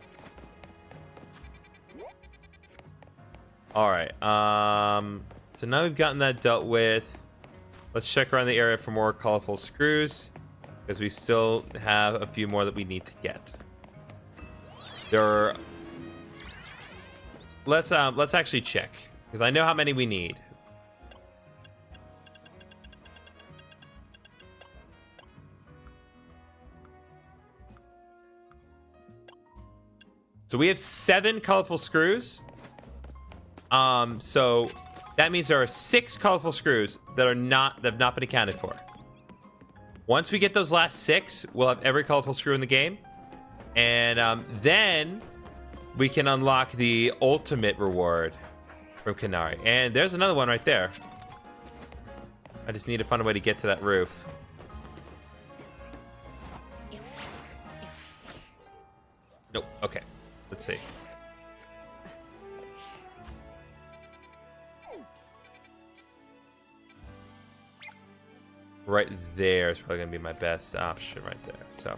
All right. So now we've gotten that dealt with. Let's check around the area for more colorful screws, because we still have a few more that we need to get. Let's actually check, because I know how many we need. So we have 7 colorful screws. So that means there are 6 colorful screws that have not been accounted for. Once we get those last 6, we'll have every colorful screw in the game, and then we can unlock the ultimate reward from Canary. And there's another one right there. I just need to find a way to get to that roof. Nope. Okay. Let's see. Right there is probably going to be my best option right there. So.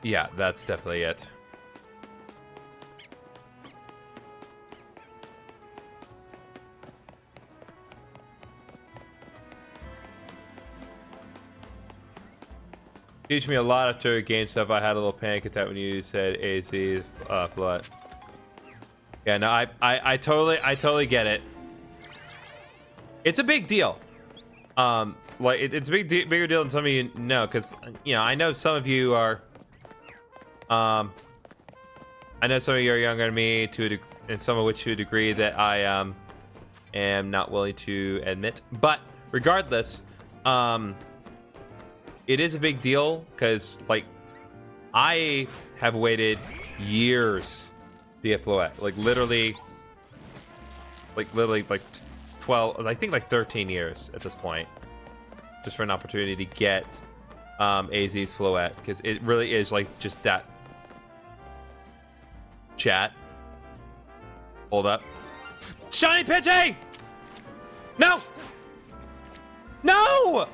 Yeah, that's definitely it. Teach me a lot after game stuff. I had a little panic attack when you said AC flood. Yeah, no, I totally get it. It's a big deal. Like it's a bigger deal than some of you know, because you know I know some of you are. I know some of you are younger than me and some of which to a degree that I am not willing to admit. But regardless, it is a big deal because like I have waited years to get Floette. Like literally 12, I think like 13 years at this point, just for an opportunity to get AZ's Floette, because it really is like just that. Chat. Hold up. Shiny Pidgey! No! No!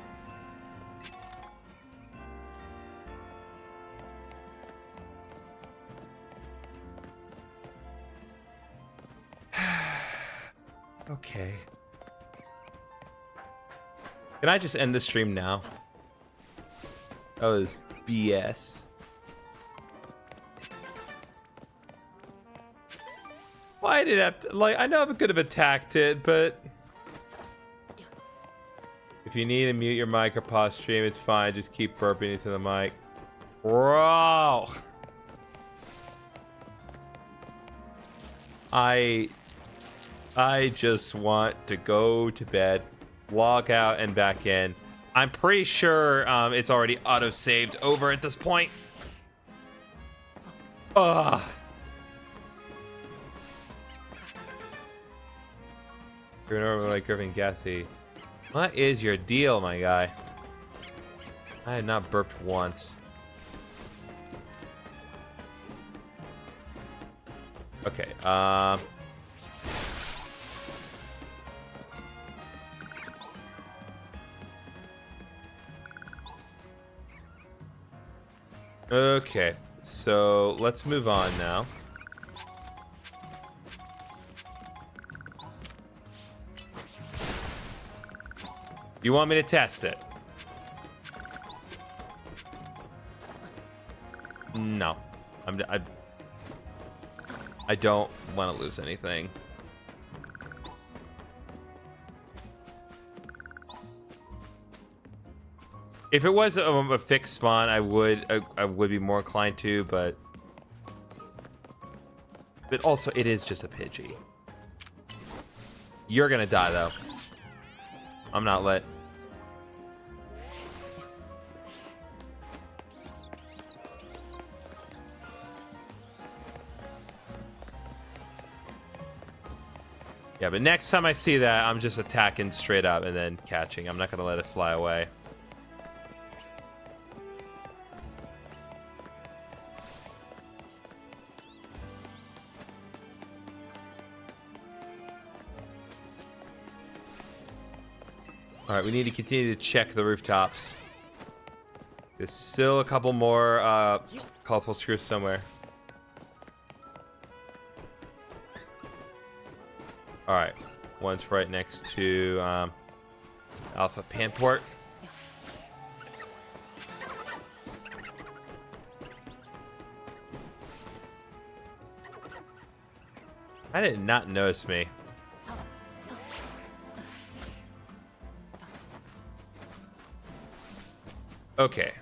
Okay. Can I just end the stream now? That was BS. Why did it have to, like, I know I could have attacked it, but if you need to mute your mic or pause stream, it's fine. Just keep burping into the mic. Bro! I just want to go to bed, log out, and back in. I'm pretty sure it's already auto-saved over at this point. Ugh. You're normally like Griffin Gassy. What is your deal, my guy? I had not burped once. Okay, okay, so let's move on now. You want me to test it? No. I don't want to lose anything. If it was a fixed spawn, I would be more inclined to, but also it is just a Pidgey. You're gonna die though. I'm not lit. Yeah, but next time I see that, I'm just attacking straight up and then catching. I'm not gonna let it fly away. All right, we need to continue to check the rooftops. There's still a couple more colorful screws somewhere. All right, one's right next to Alpha Panport. I did not notice me. Okay.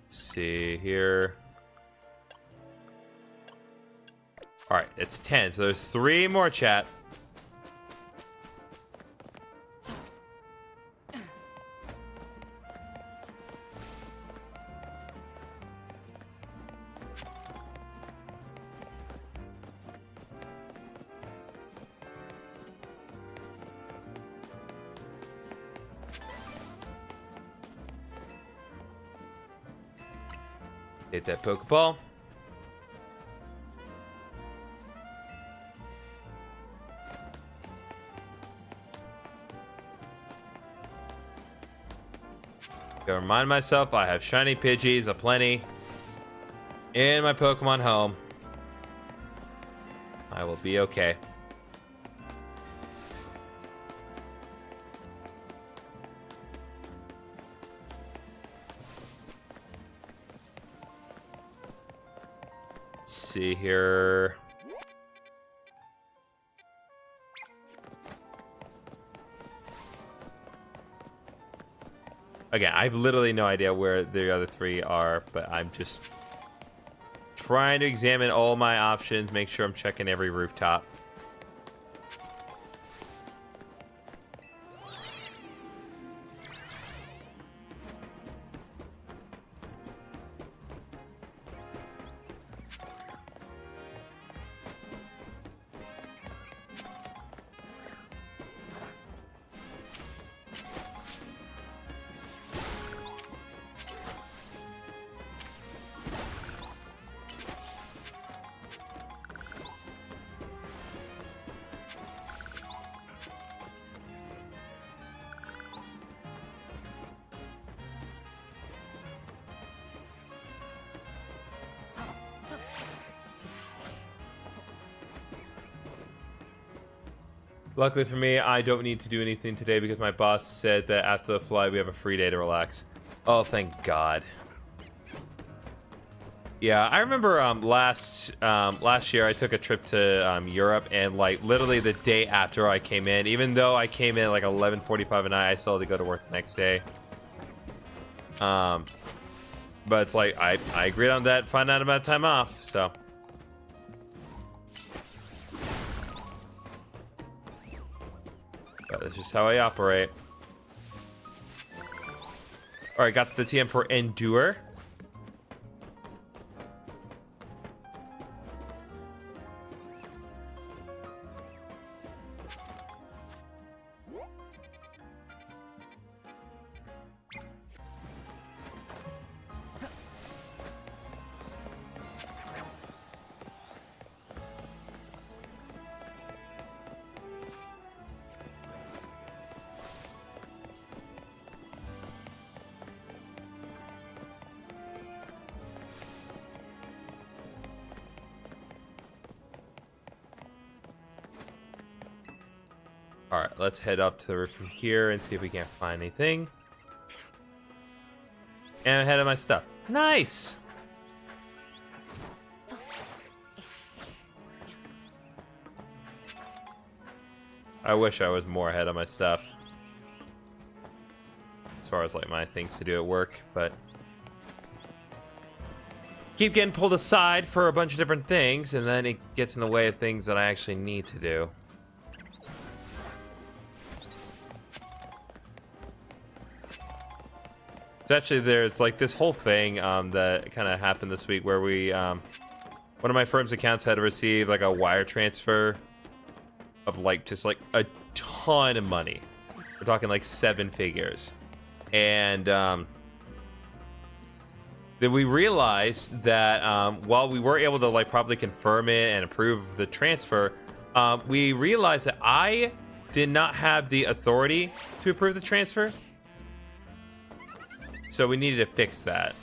Let's see here. All right, it's 10, so there's 3 more, chat. Hit that Pokeball. Gotta remind myself I have shiny Pidgeys aplenty in my Pokemon home. I will be okay. Let's see here. Again, I have literally no idea where the other three are, but I'm just trying to examine all my options, make sure I'm checking every rooftop. Luckily for me, I don't need to do anything today because my boss said that after the flight, we have a free day to relax. Oh, thank God. Yeah, I remember last year I took a trip to Europe, and like literally the day after I came in, even though I came in like 11:45 at night, I still had to go to work the next day. But it's like I agreed on that, find out about time off, so. That's just how I operate. All right, got the TM for Endure. All right, let's head up to the roof from here and see if we can't find anything. And ahead of my stuff. Nice. I wish I was more ahead of my stuff as far as like my things to do at work, but keep getting pulled aside for a bunch of different things, and then it gets in the way of things that I actually need to do. So actually, there's like this whole thing that kind of happened this week where we, one of my firm's accounts had to receive like a wire transfer of like just like a ton of money. We're talking like 7 figures, and then we realized that while we were able to like probably confirm it and approve the transfer, we realized that I did not have the authority to approve the transfer. So we needed to fix that.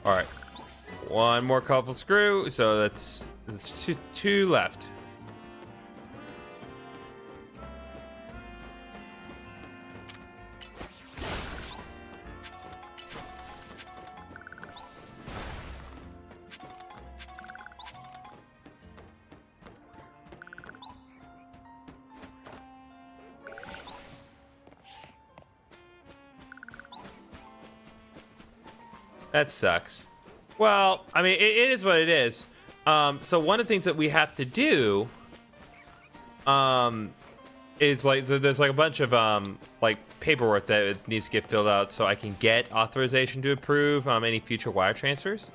All right, one more colorful screw. So that's two left. That sucks. Well, I mean, it is what it is. So one of the things that we have to do is like there's like a bunch of like paperwork that needs to get filled out so I can get authorization to approve any future wire transfers.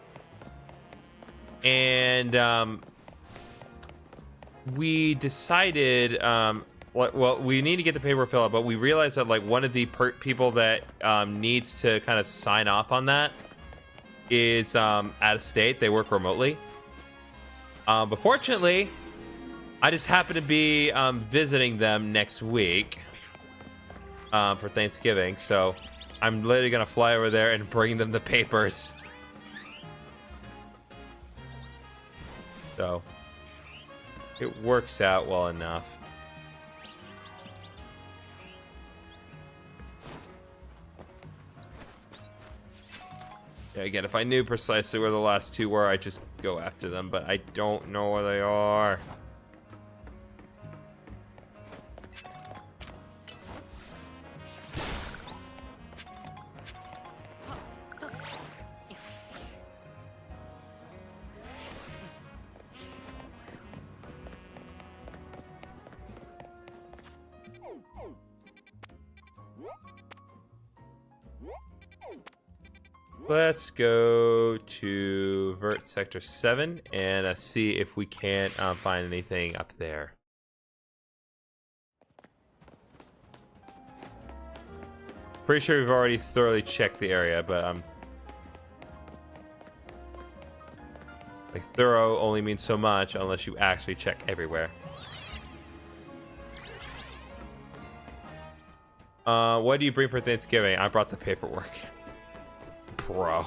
And we decided well, we need to get the paperwork filled out, but we realized that like one of the people that needs to kind of sign off on that is out of state. They work remotely. But fortunately, I just happen to be visiting them next week for Thanksgiving, so I'm literally gonna fly over there and bring them the papers. So it works out well enough. Yeah, again, if I knew precisely where the last two were, I'd just go after them, but I don't know where they are. Let's go to Vert Sector 7 and see if we can't find anything up there. Pretty sure we've already thoroughly checked the area, but like thorough only means so much unless you actually check everywhere. What do you bring for Thanksgiving? I brought the paperwork. Bro,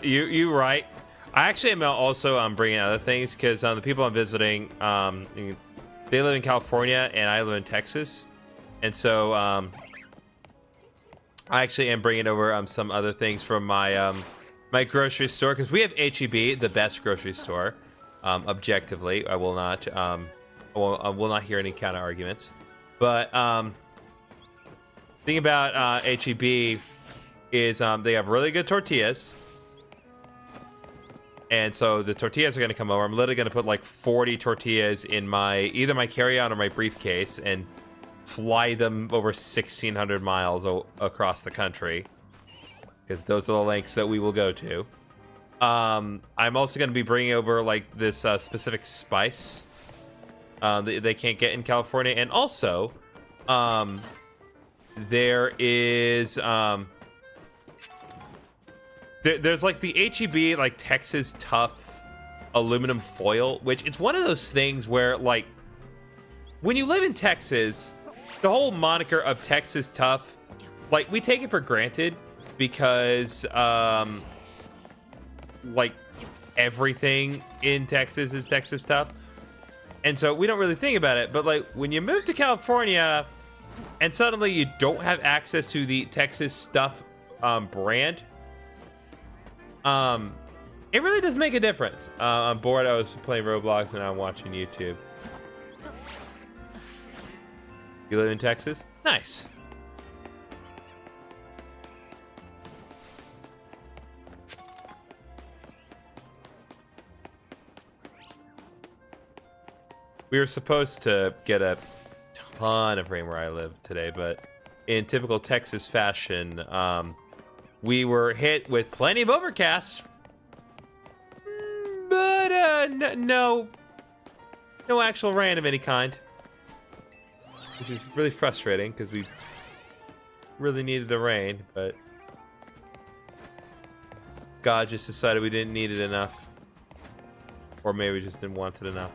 you right. I actually am also bringing other things because the people I'm visiting, they live in California and I live in Texas, and so I actually am bringing over some other things from my my grocery store because we have HEB, the best grocery store. Objectively, I will not hear any kind of arguments. But thing about HEB is they have really good tortillas, and so the tortillas are going to come over. I'm literally going to put like 40 tortillas in either my carry-on or my briefcase and fly them over 1,600 miles across the country, because those are the lengths that we will go to. I'm also going to be bringing over like this specific spice that they can't get in California, and also there is there's like the HEB like Texas Tough aluminum foil, which it's one of those things where like when you live in Texas, the whole moniker of Texas Tough, like we take it for granted because like everything in Texas is Texas Tough, and so we don't really think about it. But like when you move to California and suddenly you don't have access to the Texas Stuff brand, it really does make a difference. I'm bored. I was playing Roblox and now I'm watching YouTube. You live in Texas? Nice. We were supposed to get a ton of rain where I live today, but in typical Texas fashion, we were hit with plenty of overcast, but no actual rain of any kind, which is really frustrating because we really needed the rain, but God just decided we didn't need it enough, or maybe we just didn't want it enough.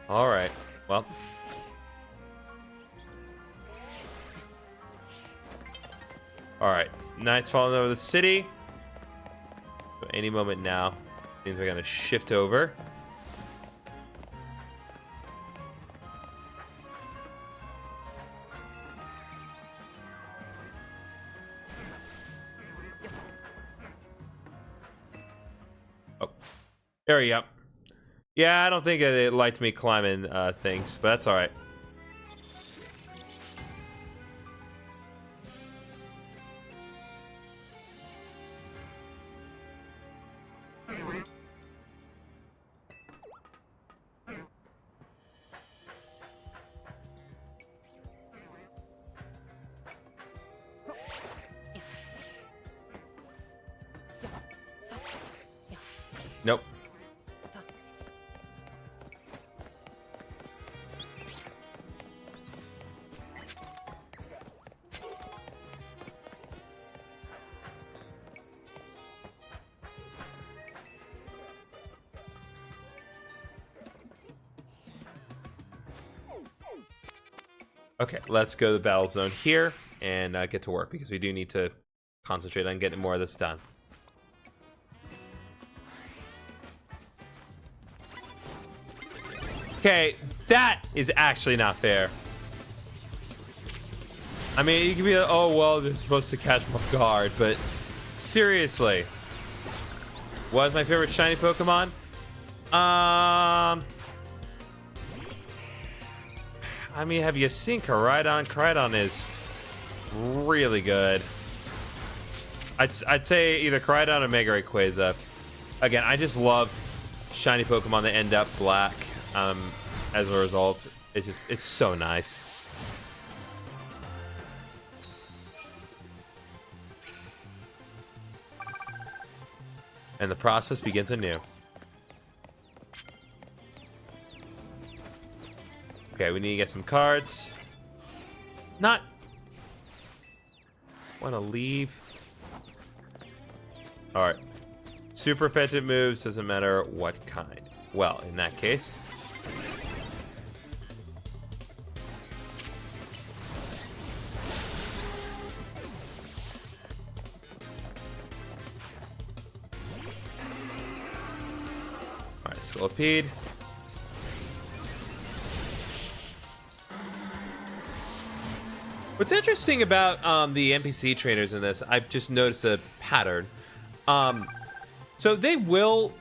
All right, well. All right, night's falling over the city. So any moment now, things are gonna shift over. Oh, there we go. Yeah, I don't think it liked me climbing things, but that's all right. Nope. Okay, let's go to the battle zone here and get to work because we do need to concentrate on getting more of this done. Okay, that is actually not fair. I mean, you can be like, oh, well, they're supposed to catch them off guard, but seriously. What is my favorite shiny Pokemon? I mean, have you seen Koraidon? Koraidon is really good. I'd say either Koraidon or Mega Rayquaza. Again, I just love shiny Pokemon that end up black. As a result, it's so nice. And the process begins anew. Okay, we need to get some cards. Want to leave. All right. Super effective moves, doesn't matter what kind. Well, in that case. All right, Scolipede. What's interesting about the NPC trainers in this, I've just noticed a pattern. So they will,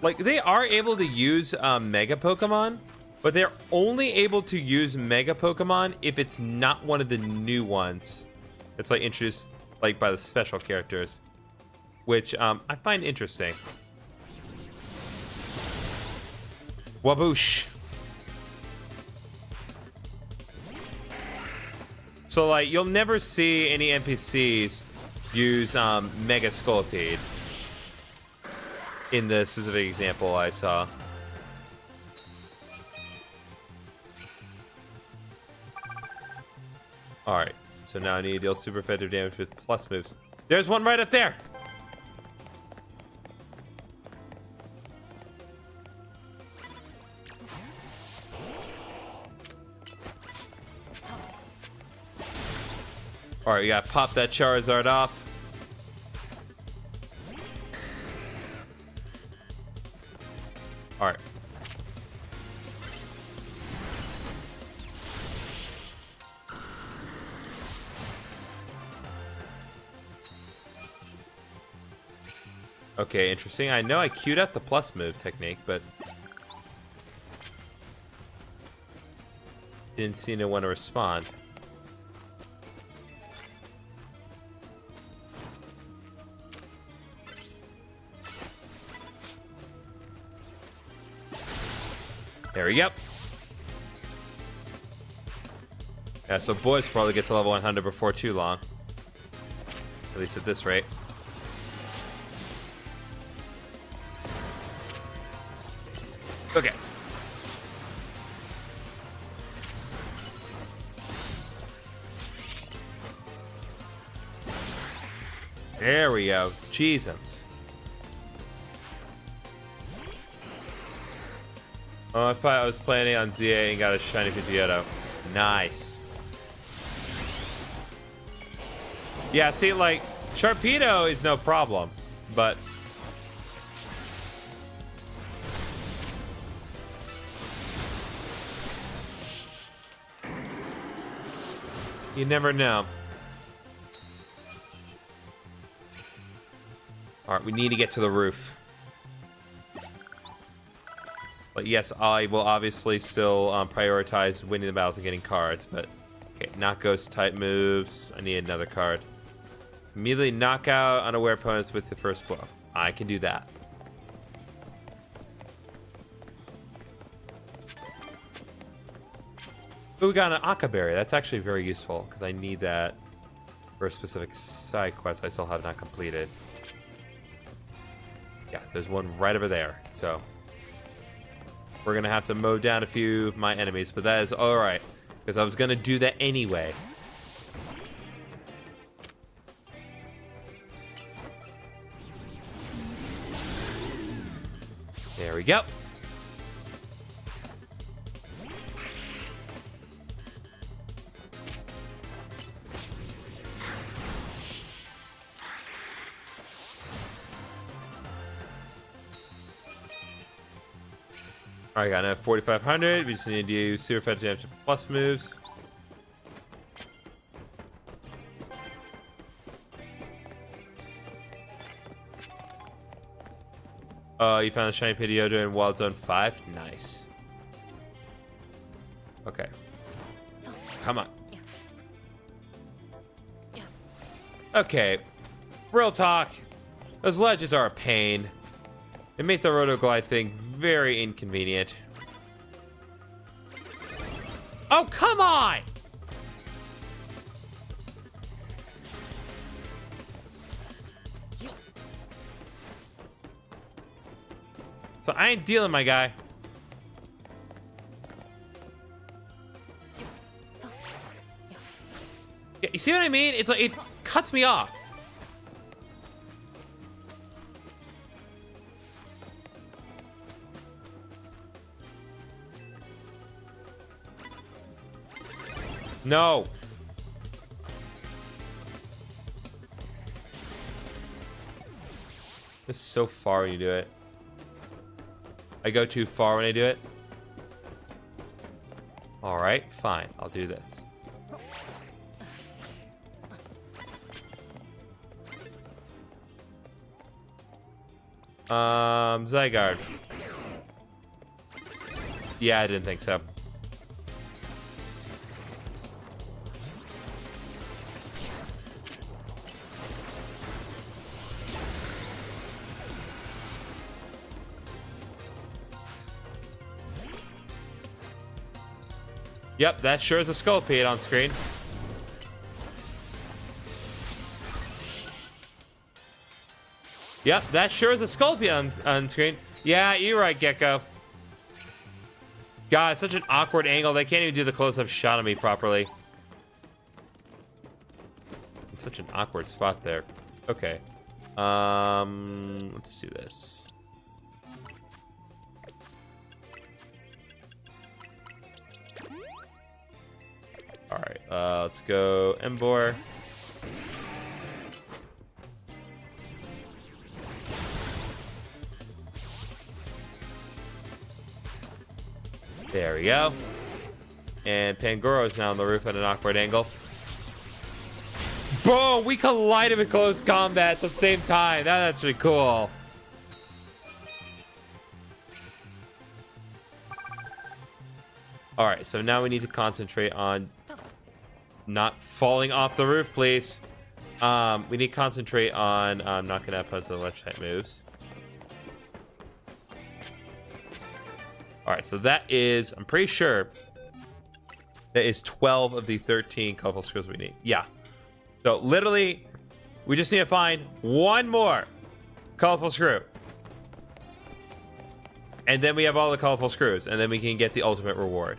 like, they are able to use Mega Pokemon, but they're only able to use Mega Pokemon if it's not one of the new ones. It's like introduced like by the special characters, which I find interesting. Waboosh. So, like, you'll never see any NPCs use Mega Scolipede in the specific example I saw. Alright, so now I need to deal super effective damage with plus moves. There's one right up there! Alright, you gotta pop that Charizard off. Alright. Okay, interesting. I know I queued up the plus move technique, but didn't seem to want to respond. There we go. Yeah, so boys probably get to level 100 before too long. At least at this rate. Okay. There we go. Jesus. Oh, I thought I was planning on ZA and got a shiny Pidgeotto. Nice. Yeah, see, like, Sharpedo is no problem, but you never know. All right, we need to get to the roof. But yes, I will obviously still prioritize winning the battles and getting cards, but okay, not ghost type moves. I need another card. Immediately knock out unaware opponents with the first blow. I can do that. Ooh, we got an Akka Berry. That's actually very useful because I need that for a specific side quest I still have not completed. Yeah, there's one right over there, so we're gonna have to mow down a few of my enemies, but that is all right because I was gonna do that anyway. There we go. Alright, got another 4,500. We just need to do super effective damage plus moves. You found the shiny Pidgeotto in Wild Zone 5? Nice. Okay. Come on. Okay. Real talk. Those ledges are a pain. They make the Rotoglide thing very inconvenient. Oh, come on! So I ain't dealing, my guy. Yeah, you see what I mean? It's like it cuts me off. No. It's so far when you do it. I go too far when I do it. All right, fine. I'll do this. Zygarde. Yeah, I didn't think so. Yep, that sure is a Sculpey on screen. Yep, that sure is a Sculpey on screen. Yeah, you're right, Gecko. God, it's such an awkward angle. They can't even do the close-up shot of me properly. It's such an awkward spot there. Okay. Let's do this. All right, let's go Embor. There we go. And Pangoro is now on the roof at an awkward angle. Boom! We collided in close combat at the same time. That's actually cool. All right, so now we need to concentrate on not falling off the roof, please. We need to concentrate on knocking out most of the electric moves. All right, so that is, I'm pretty sure, that is 12 of the 13 colorful screws we need. Yeah. So literally, we just need to find one more colorful screw. And then we have all the colorful screws, and then we can get the ultimate reward.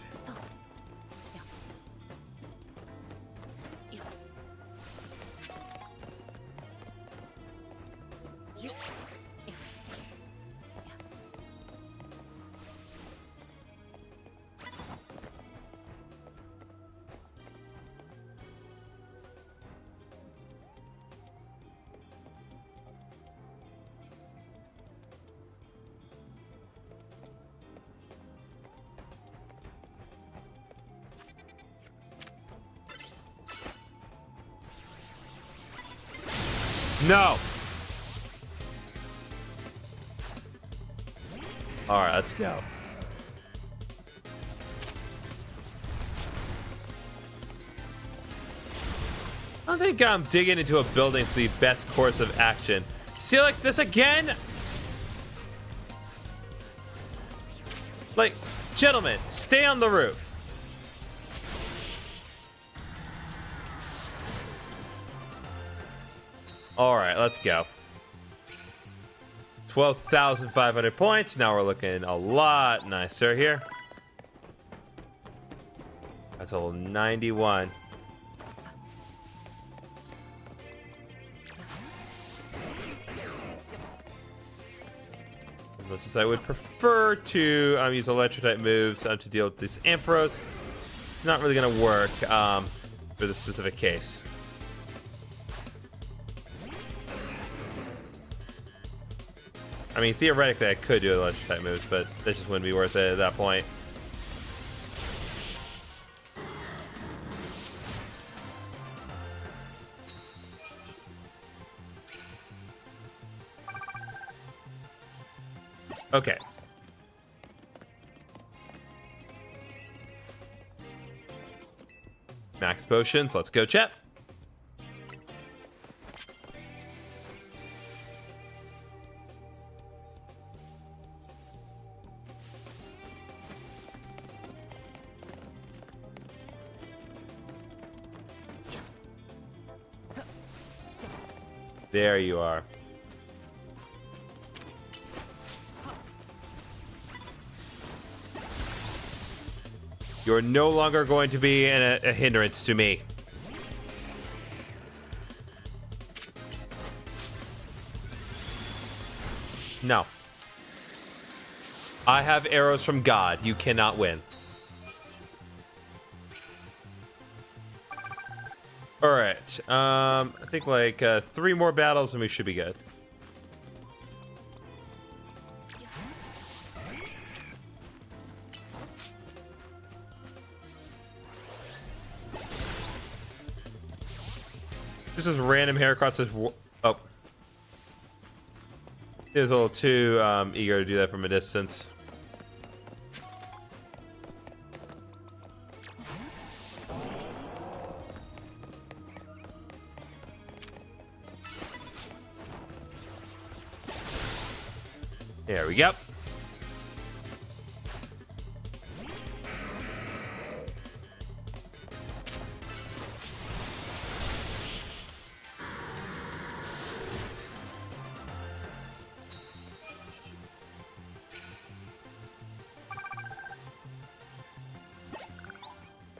No. All right, let's go. I don't think digging into a building is the best course of action. See, like this again? Like, gentlemen, stay on the roof. All right, let's go. 12,500 points. Now we're looking a lot nicer here. That's a level 91. As much as I would prefer to use electric-type moves to deal with this Ampharos, it's not really going to work for this specific case. I mean, theoretically, I could do electric type moves, but that just wouldn't be worth it at that point. Okay. Max potions. Let's go, chat. There you are. You're no longer going to be a hindrance to me. No. I have arrows from God. You cannot win. All right. I think like 3 more battles and we should be good. This is random haircuts. Oh. He was a little too eager to do that from a distance. There we go.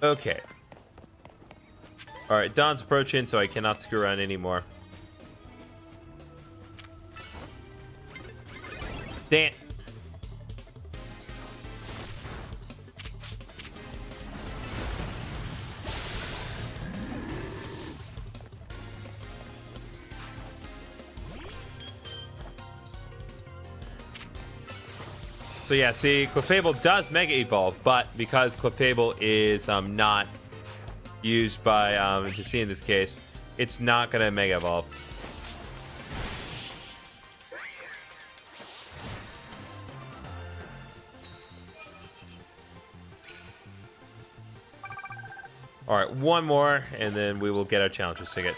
Okay. All right, Dawn's approaching, so I cannot screw around anymore. Damn. So yeah, see, Clefable does Mega Evolve, but because Clefable is not used by Jesse in this case, it's not gonna Mega Evolve. All right, one more, and then we will get our challenges ticket.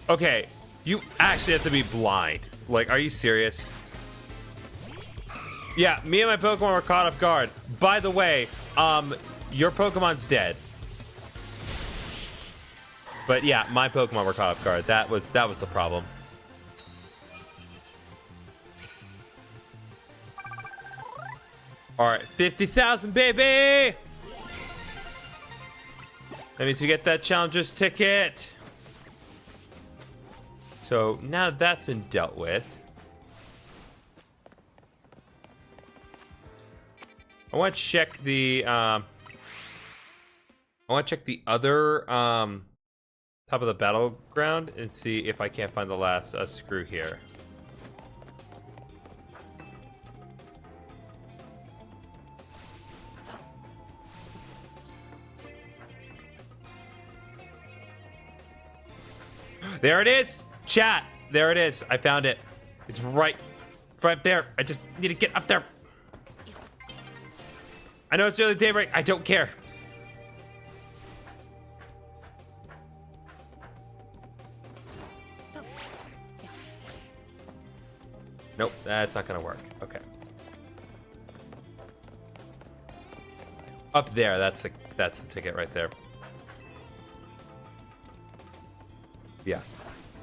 Okay, you actually have to be blind. Like, are you serious? Yeah, me and my Pokemon were caught off guard. By the way, your Pokemon's dead. But yeah, my Pokemon were caught off guard. That was the problem. All right, 50,000, baby! That means we get that challenger's ticket. So now that's been dealt with, I want to check the other top of the battleground and see if I can't find the last screw here. There it is. Chat, there it is. I found it. It's right there. I just need to get up there. I know it's early daybreak. I don't care. Nope, that's not gonna work. Okay. Up there, that's the ticket right there. Yeah.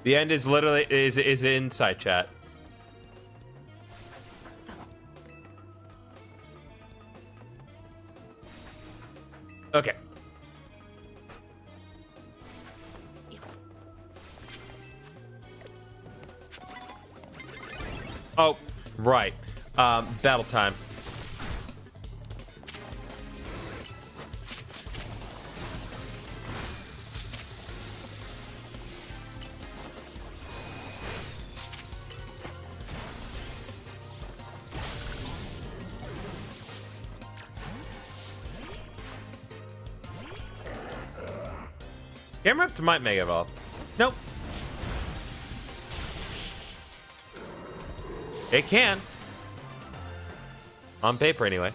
The end is literally is inside chat. Okay. Oh, right. Battle time. Camera up to might Mega Evolve. Nope. It can. On paper, anyway.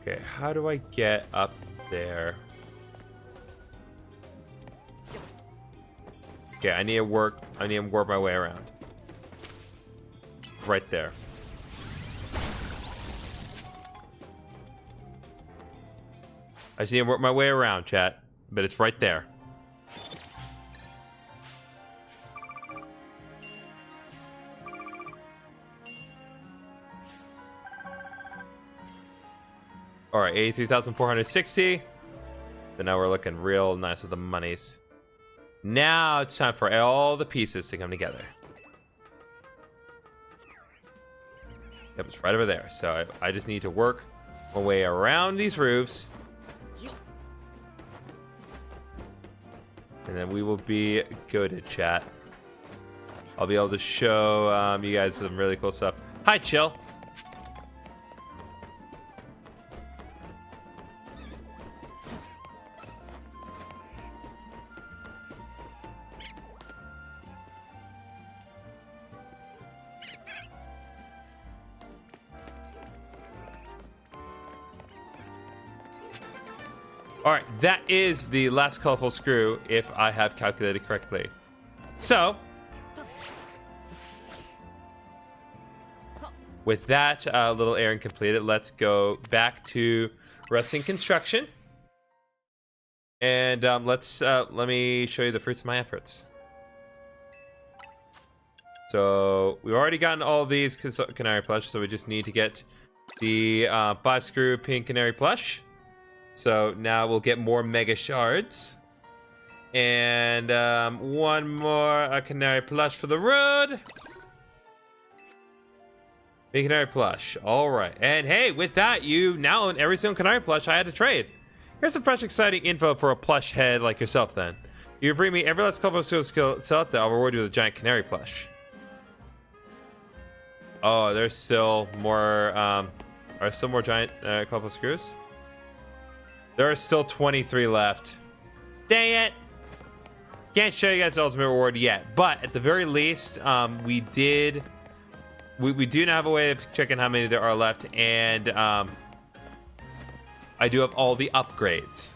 Okay, how do I get up there? Okay, I need to work my way around. Right there. I just need to work my way around, chat. But it's right there. Alright, 83,460. So now we're looking real nice with the monies. Now it's time for all the pieces to come together. Yep, it's right over there. So I just need to work my way around these roofs. And then we will be good at chat. I'll be able to show you guys some really cool stuff. Hi, Chill. All right, that is the last colorful screw, if I have calculated correctly. So, with that little errand completed, let's go back to Wrestling Construction. And let me show you the fruits of my efforts. So, we've already gotten all of these Canary Plush, so we just need to get the 5-screw pink Canary Plush. So now we'll get more Mega Shards. And one more Canary Plush for the road. Big Canary Plush. All right. And hey, with that, you now own every single Canary Plush I had to trade. Here's some fresh, exciting info for a plush head like yourself then. You bring me every last colorful skill set, I'll reward you with a giant Canary Plush. Oh, there's still more, are still more giant colorful screws? There are still 23 left. Dang it! Can't show you guys the ultimate reward yet, but at the very least, we do now have a way of checking how many there are left, and I do have all the upgrades.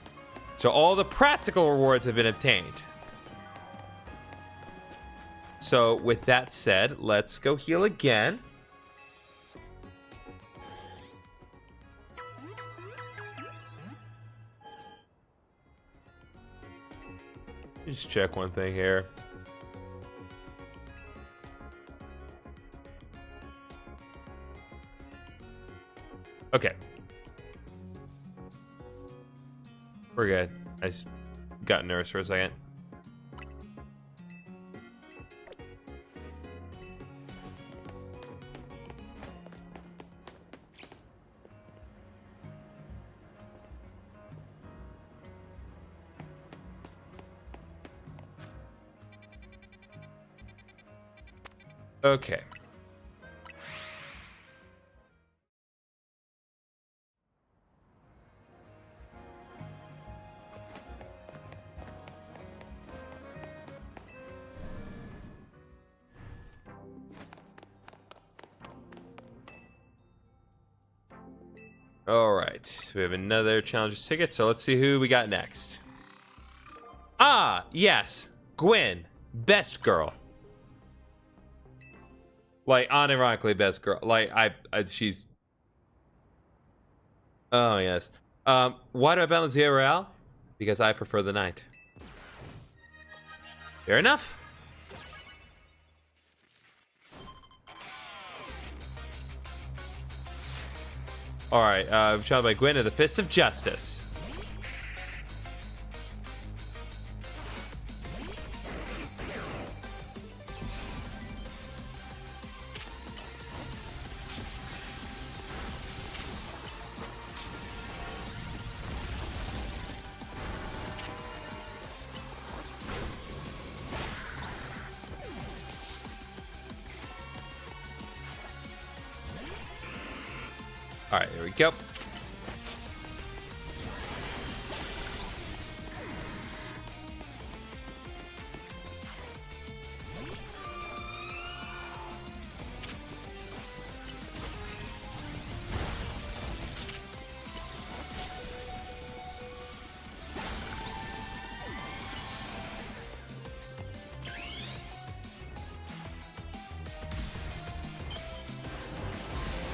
So all the practical rewards have been obtained. So with that said, let's go heal again. Just check one thing here. Okay. We're good. I just got nervous for a second. Okay. All right. We have another challenges ticket, so let's see who we got next. Ah, yes. Gwen, best girl. Like, unironically best girl. Like, she's... Oh, yes. Why do I balance the Royale? Because I prefer the night. Fair enough. All right, shot by Gwen of the Fist of Justice. All right, here we go.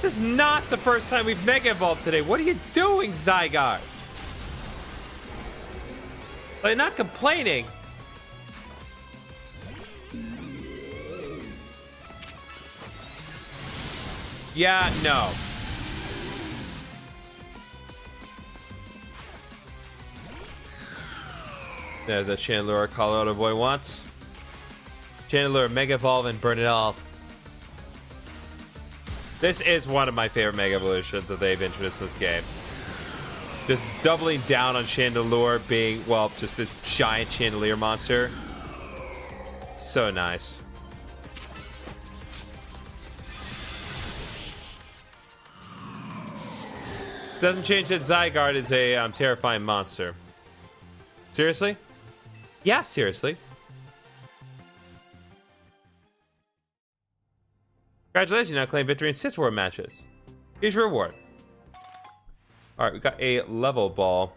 This is not the first time we've Mega Evolved today. What are you doing, Zygarde? Like, not complaining. Yeah, no. There's a Chandelure Colorado boy wants. Chandelure, Mega Evolve, and burn it all. This is one of my favorite Mega Evolutions that they've introduced in this game. Just doubling down on Chandelure being, well, just this giant chandelier monster. So nice. Doesn't change that Zygarde is a terrifying monster. Seriously? Yeah, seriously. Congratulations, you now claim victory in 6 war matches. Here's your reward. Alright, we got a level ball.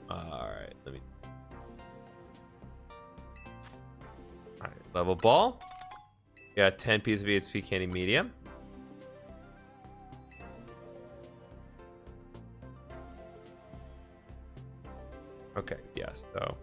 Alright, let me... Alright, level ball. Got 10 pieces of EXP candy medium. Okay, yes, so...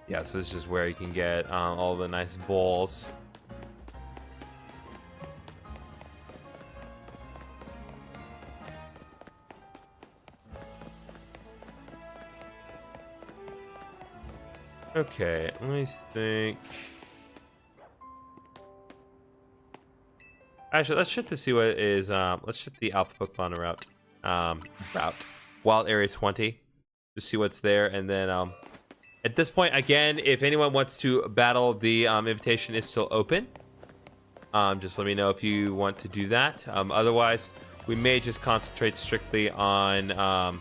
yeah, so this is where you can get all the nice balls. Okay, let me think. Actually, let's shift to see what is. Let's shift the Alpha Pokemon route. Route Wild Area 20 to see what's there, and then at this point, again, if anyone wants to battle, the invitation is still open. Just let me know if you want to do that. Otherwise, we may just concentrate strictly on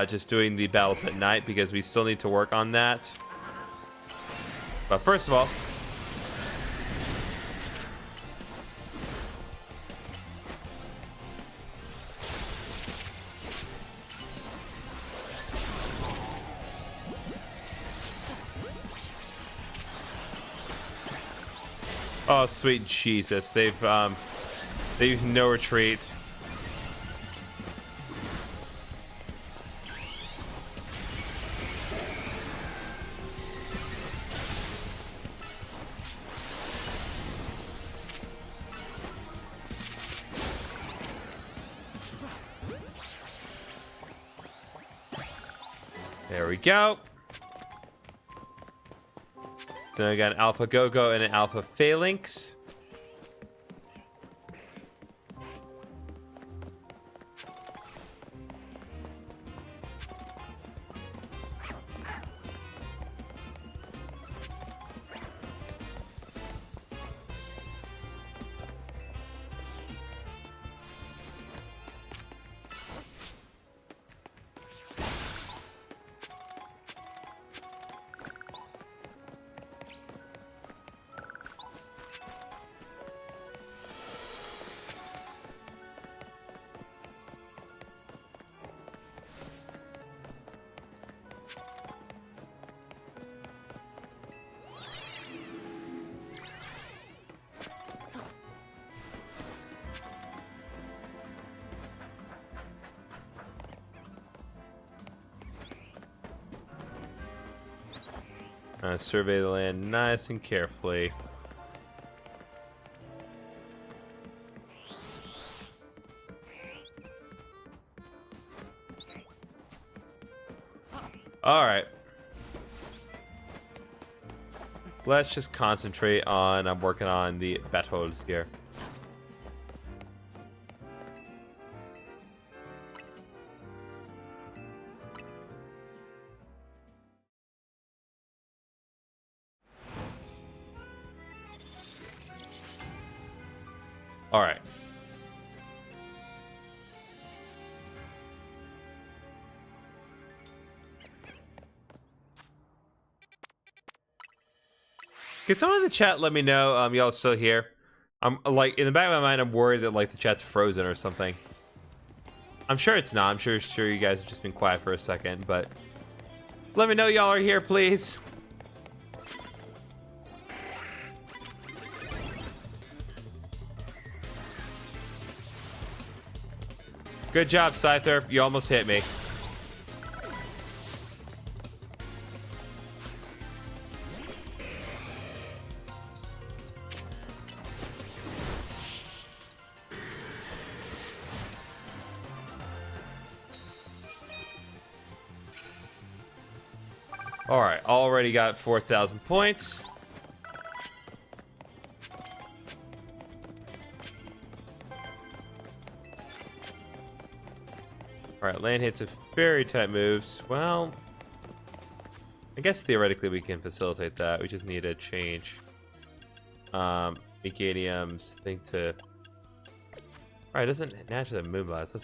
just doing the battles at night, because we still need to work on that. But first of all... Oh, sweet Jesus. They use no retreat. There we go. Then I got an Alpha Go-Go and an Alpha Phalanx. Survey the land nice and carefully. All right. Let's just concentrate on working on the battles here. All right. Can someone in the chat let me know y'all still here? I'm like, in the back of my mind, I'm worried that like the chat's frozen or something. I'm sure it's not. I'm sure you guys have just been quiet for a second, but let me know y'all are here, please. Good job, Scyther. You almost hit me. All right, already got 4,000 points. All right, land hits of very tight moves. Well, I guess theoretically we can facilitate that. We just need to change Meganium's thing to. All right, it doesn't naturally have Moonblast.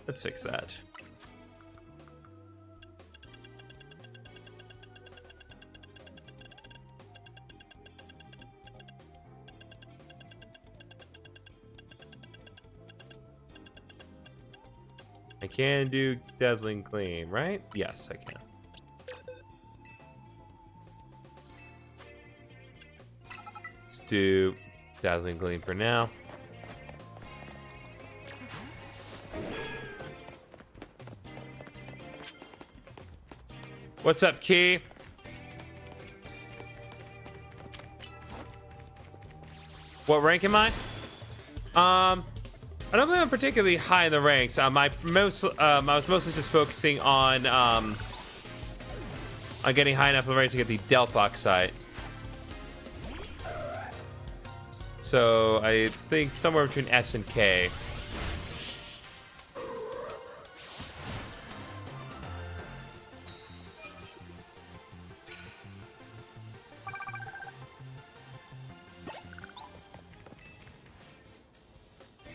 Let's fix that. I can do Dazzling Gleam, right? Yes, I can. Let's do Dazzling Gleam for now. What's up, Key? What rank am I? I don't think I'm particularly high in the ranks. I was mostly just focusing on getting high enough in the rank to get the Delphox site. So I think somewhere between S and K.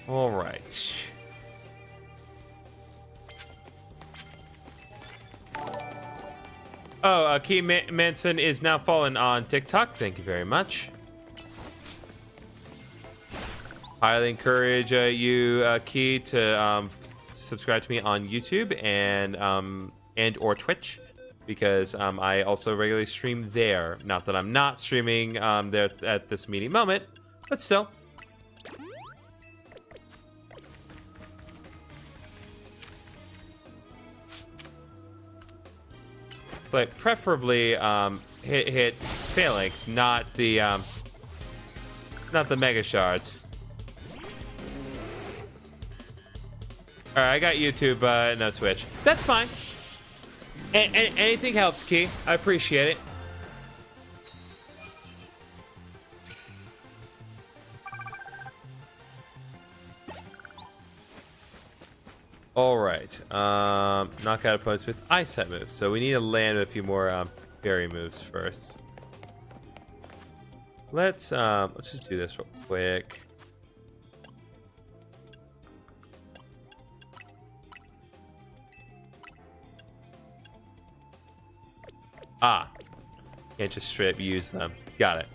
All right. Oh, Key Manson is now following on TikTok. Thank you very much. Highly encourage you, Key, to subscribe to me on YouTube and or Twitch, because I also regularly stream there. Not that I'm not streaming there at this meeting moment, but still. It's like preferably hit Phalanx, not the Mega Shards. All right, I got YouTube, no Twitch. That's fine. Anything helps, Key. I appreciate it. All right. Knock out opponents with ice type moves. So we need to land a few more fairy moves first. Let's just do this real quick. Can't just straight up use them. Got it.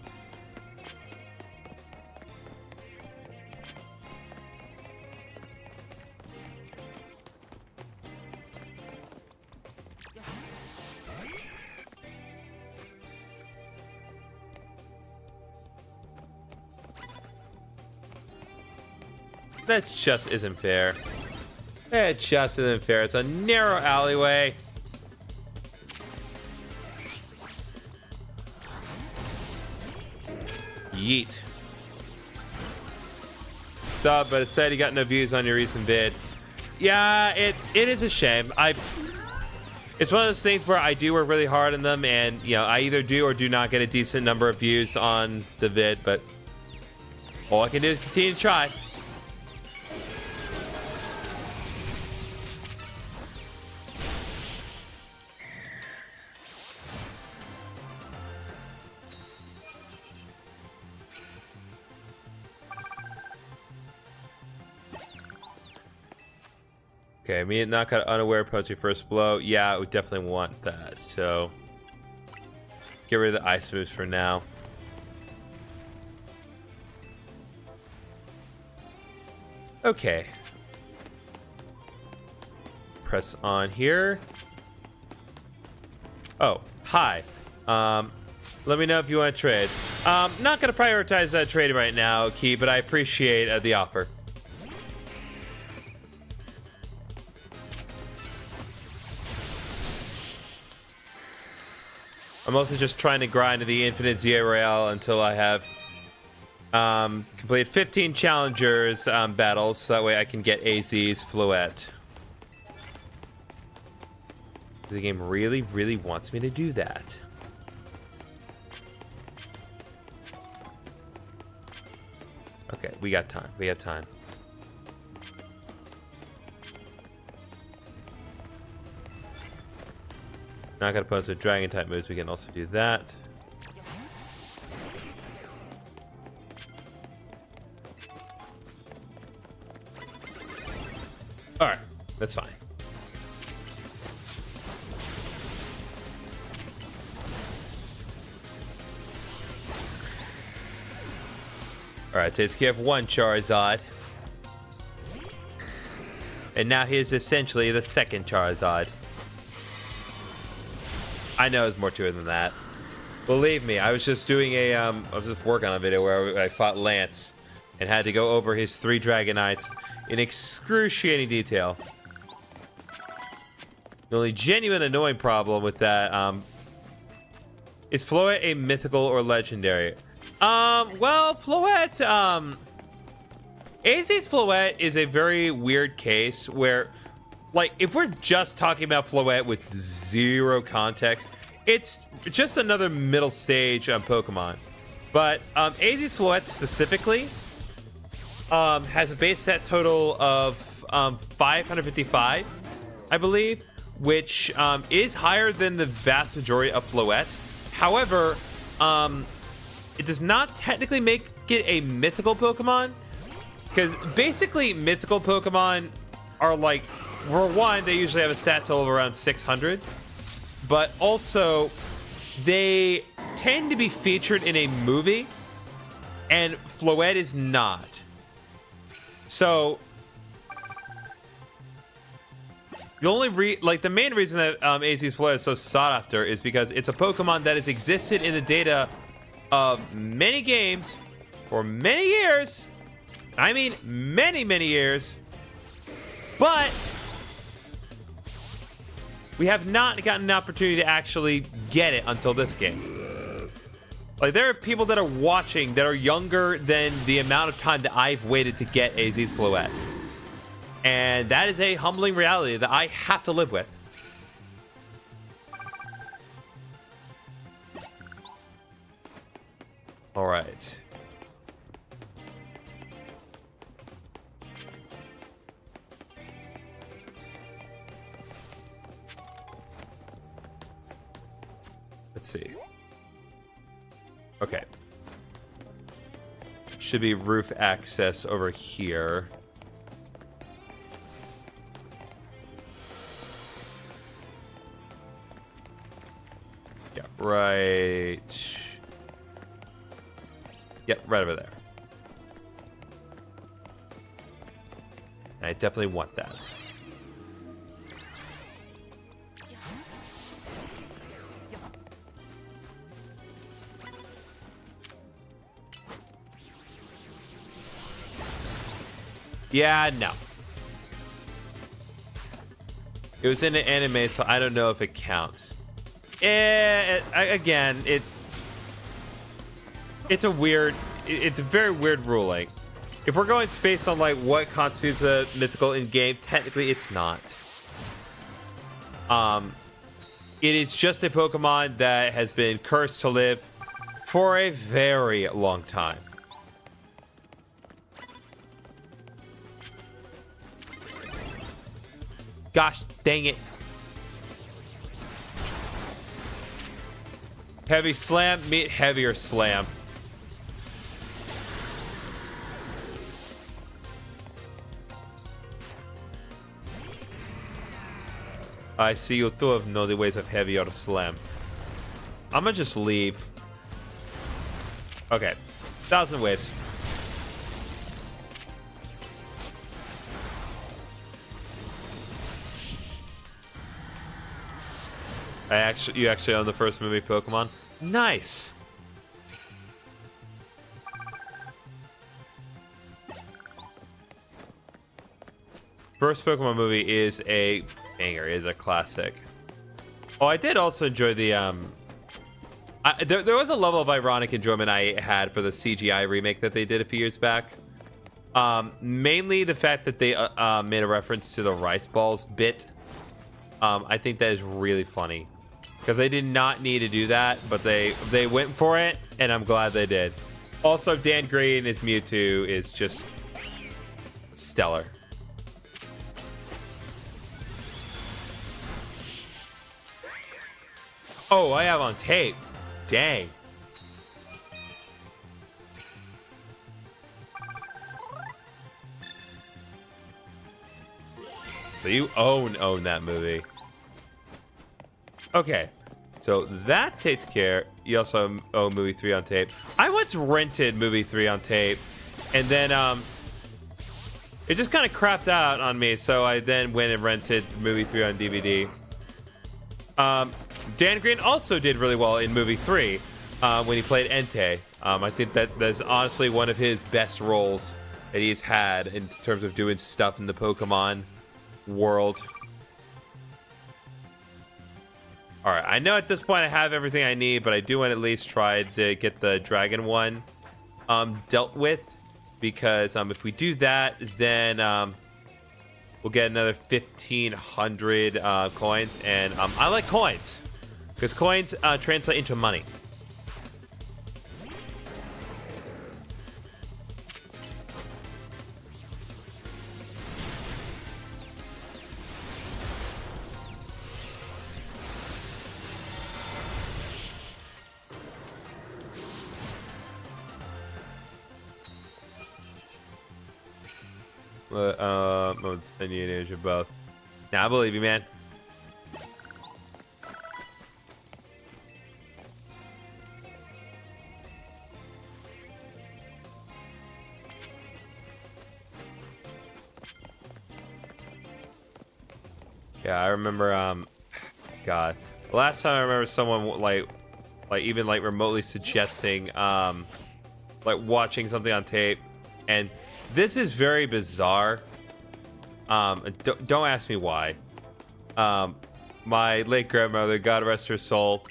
That just isn't fair. It just isn't fair. It's a narrow alleyway. Yeet. Sub, but it said you got no views on your recent vid. Yeah, it is a shame. It's one of those things where I do work really hard on them, and you know, I either do or do not get a decent number of views on the vid, but all I can do is continue to try. Okay, me not got unaware post your first blow. Yeah, I would definitely want that. So get rid of the ice moves for now. Okay. Press on here. Oh, hi. Let me know if you want to trade. Not going to prioritize trading right now, Key, but I appreciate the offer. I'm also just trying to grind to the infinite ZA Royale until I have completed 15 challengers battles, so that way I can get AZ's Floette. The game really, really wants me to do that. Okay, we got time. We have time. Not gonna post with dragon type moves. We can also do that. All right, that's fine. All right, takes care of one Charizard, and now here's essentially the second Charizard. I know there's more to it than that. Believe me, I was just doing I was just working on a video where I fought Lance and had to go over his 3 Dragonites in excruciating detail. The only genuine annoying problem with that, is Floette a mythical or legendary? Well, Floette, AZ's Floette is a very weird case where, like, if we're just talking about Floette with zero context, it's just another middle stage Pokemon. But AZ's Floette specifically has a base set total of 555, I believe, which is higher than the vast majority of Floette. However, it does not technically make it a mythical Pokemon, because basically mythical Pokemon are like, for one, they usually have a stat total of around 600, but also they tend to be featured in a movie, and Floette is not. So the only the main reason that AZ's Floette is so sought after is because it's a Pokemon that has existed in the data of many games for many years. I mean, many, many years. But we have not gotten an opportunity to actually get it until this game. Like, there are people that are watching that are younger than the amount of time that I've waited to get AZ's Floette. And that is a humbling reality that I have to live with. All right. Let's see. Okay. Should be roof access over here. Yeah, right. Yep, right over there. I definitely want that. Yeah, no. It was in an anime, so I don't know if it counts. Again, it's a very weird ruling. If we're going based on like what constitutes a mythical in game, technically it's not. It is just a Pokemon that has been cursed to live for a very long time. Gosh dang it. Heavy slam, meet heavier slam. I see you two know the ways of heavier slam. I'm gonna just leave. Okay, 1,000 waves. You actually own the first movie Pokemon? Nice. First Pokemon movie is a banger, is a classic. Oh, I did also enjoy the there was a level of ironic enjoyment I had for the CGI remake that they did a few years back. Mainly the fact that they made a reference to the rice balls bit. I think that is really funny because they did not need to do that, but they went for it, and I'm glad they did. Also, Dan Green as Mewtwo is just stellar. Oh, I have on tape. Dang. So you own that movie. Okay. So that takes care. You also own movie 3 on tape. I once rented movie 3 on tape, and then it just kind of crapped out on me, so I then went and rented movie 3 on DVD. Dan Green also did really well in movie 3 when he played Entei. I think that's honestly one of his best roles that he's had in terms of doing stuff in the Pokemon world. All right, I know at this point I have everything I need, but I do want to at least try to get the Dragon one dealt with, because if we do that, then we'll get another 1,500 coins, and I like coins because coins translate into money. I need an age of both. Now I believe you, man. Yeah, I remember. God, the last time I remember someone like even like remotely suggesting like watching something on tape, and this is very bizarre. Don't ask me why. My late grandmother, God rest her soul,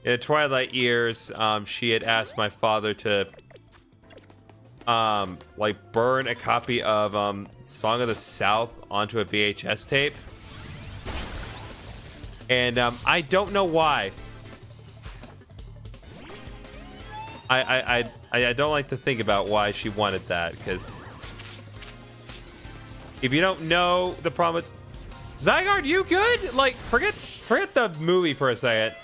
in the twilight years, she had asked my father to like burn a copy of Song of the South onto a VHS tape. And I don't know why. I don't like to think about why she wanted that, because if you don't know the problem with Zygarde, you good? Like, forget the movie for a second.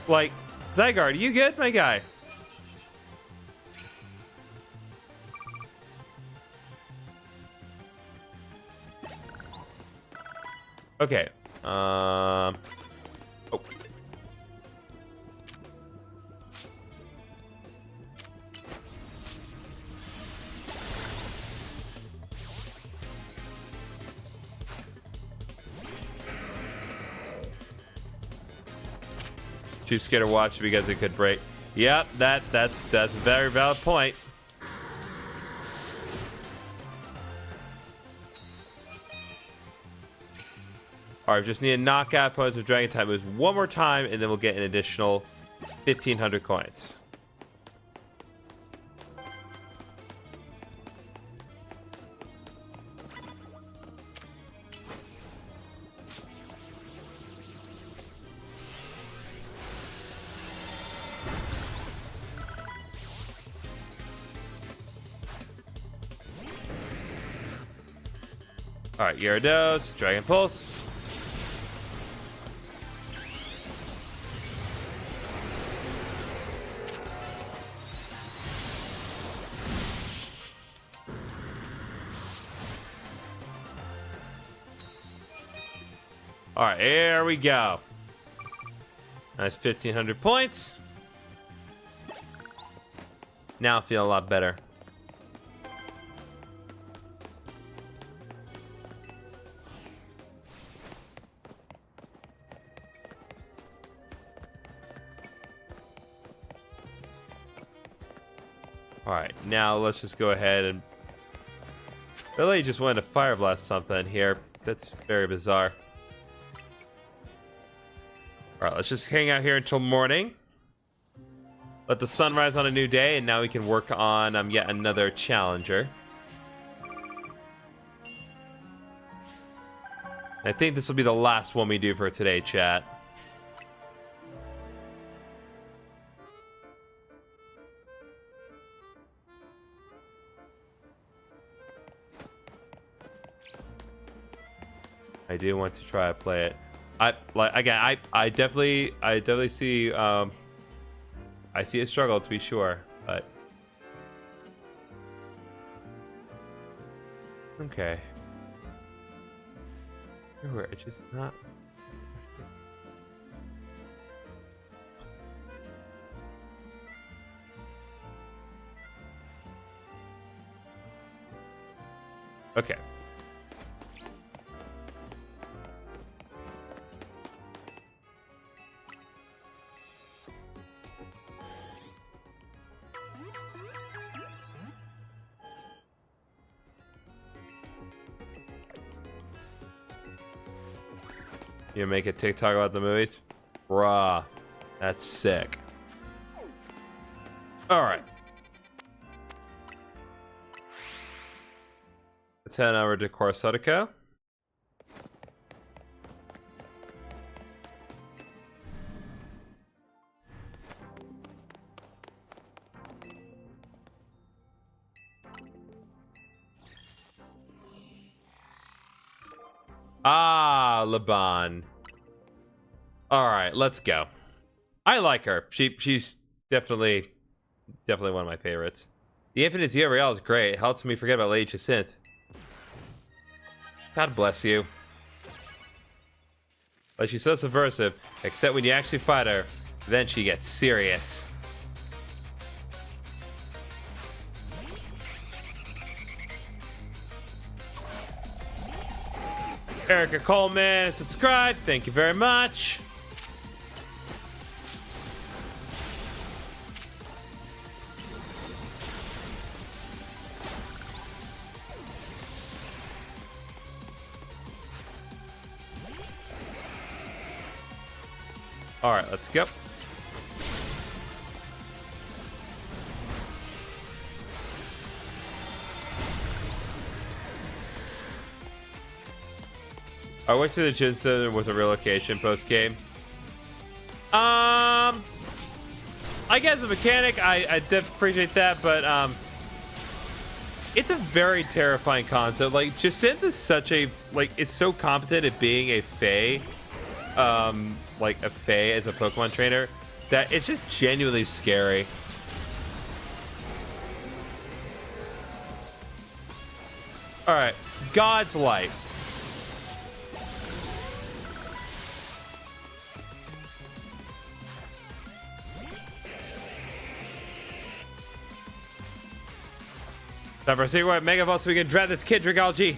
Like, Zygarde, you good, my guy? Okay. Oh. Too scared to watch because it could break. Yep, that's a very valid point. Alright, just need to knock out opponents with Dragon type moves one more time, and then we'll get an additional 1,500 coins. All right, Gyarados, Dragon Pulse. All right, here we go. That's 1,500 points. Now I feel a lot better. All right, now let's just go ahead and really just wanted to Fire Blast something here. That's very bizarre. All right, let's just hang out here until morning. Let the sun rise on a new day, and now we can work on yet another challenger. I think this will be the last one we do for today, chat. I do want to try to play it. I definitely see I see a struggle, to be sure, but okay. It's just not. Okay. You make a TikTok about the movies? Bruh. That's sick. Alright. Let's head over to Corsotica. Ah, Laban. All right, let's go. I like her. She's definitely one of my favorites. The Infinite Zero is great. It helps me forget about Lady Jacinth. God bless you. But she's so subversive, except when you actually fight her, then she gets serious. Erica Coleman, subscribe. Thank you very much. All right, let's go. I went to the gym center with a relocation post game. I guess a mechanic, I did appreciate that, but it's a very terrifying concept. Like, Jacinth is such a it's so competent at being a Fae, like a Fae as a Pokemon trainer, that it's just genuinely scary. All right, God's Light. Time for a secret what Mega Vault so we can draft this kid, Dragalge.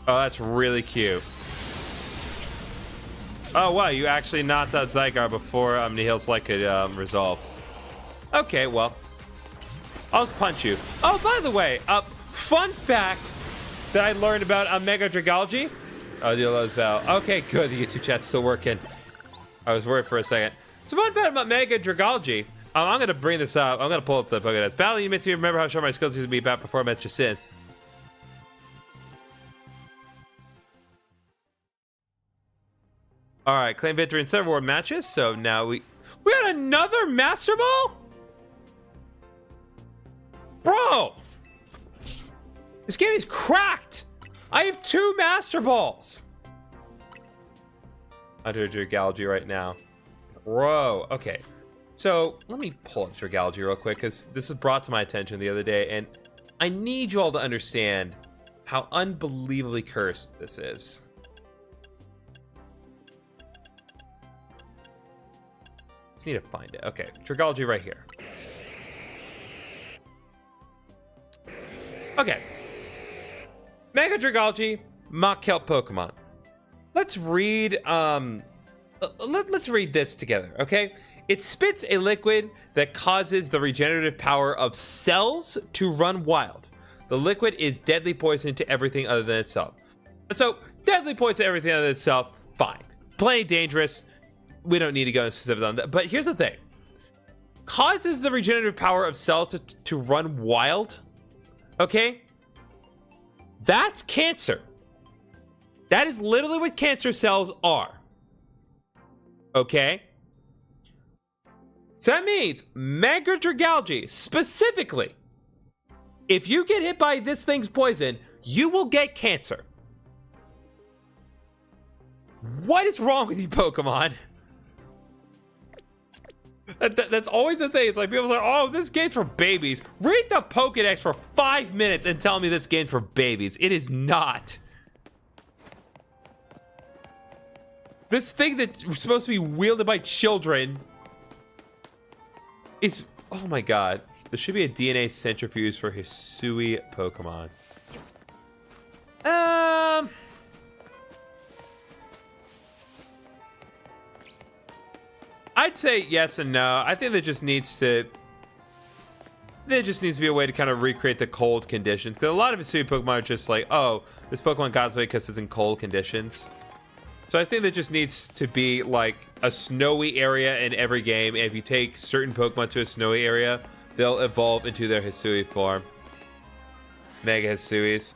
Oh, that's really cute. Oh, wow, you actually knocked out Zygarde before Nihil's like could resolve. Okay, well, I'll just punch you. Oh, by the way, fun fact that I learned about Mega Dragalge. Oh, the Yellow's Battle. Okay, good. The YouTube chat's still working. I was worried for a second. So fun fact about Mega Dragalge. I'm gonna bring this up. I'm gonna pull up the Pokédex. Battle, you makes me remember how sure my skills used to be back before I met Jacinth. All right, claim victory in several more matches. So now we had another Master Ball, bro. This game is cracked. I have 2 Master Balls. Under Dragalge right now, bro. Okay, so let me pull up Dragalge real quick because this was brought to my attention the other day, and I need you all to understand how unbelievably cursed this is. Just need to find it. Okay, Dragalge right here. Okay, Mega Dragalge, Mach Kelp Pokemon. Let's read let's read this together, okay? It spits a liquid that causes the regenerative power of cells to run wild. The liquid is deadly poison to everything other than itself. So, deadly poison to everything other than itself, fine. Plenty dangerous. We don't need to go into specifics on that. But here's the thing. Causes the regenerative power of cells to run wild, okay? That's cancer. That is literally what cancer cells are. Okay? So that means Mega Dragalge, specifically, if you get hit by this thing's poison, you will get cancer. What is wrong with you, Pokemon? That's always the thing. It's like people say, oh, this game's for babies. Read the Pokédex for 5 minutes and tell me this game's for babies. It is not. This thing that's supposed to be wielded by children is... Oh my god. There should be a DNA centrifuge for Hisui Pokemon. I'd say yes and no. I think there just needs to... There just needs to be a way to kind of recreate the cold conditions. Because a lot of Hisui Pokemon are just like, oh, this Pokemon got its way because it's in cold conditions. So I think there just needs to be like a snowy area in every game. And if you take certain Pokemon to a snowy area, they'll evolve into their Hisui form. Mega Hisuis.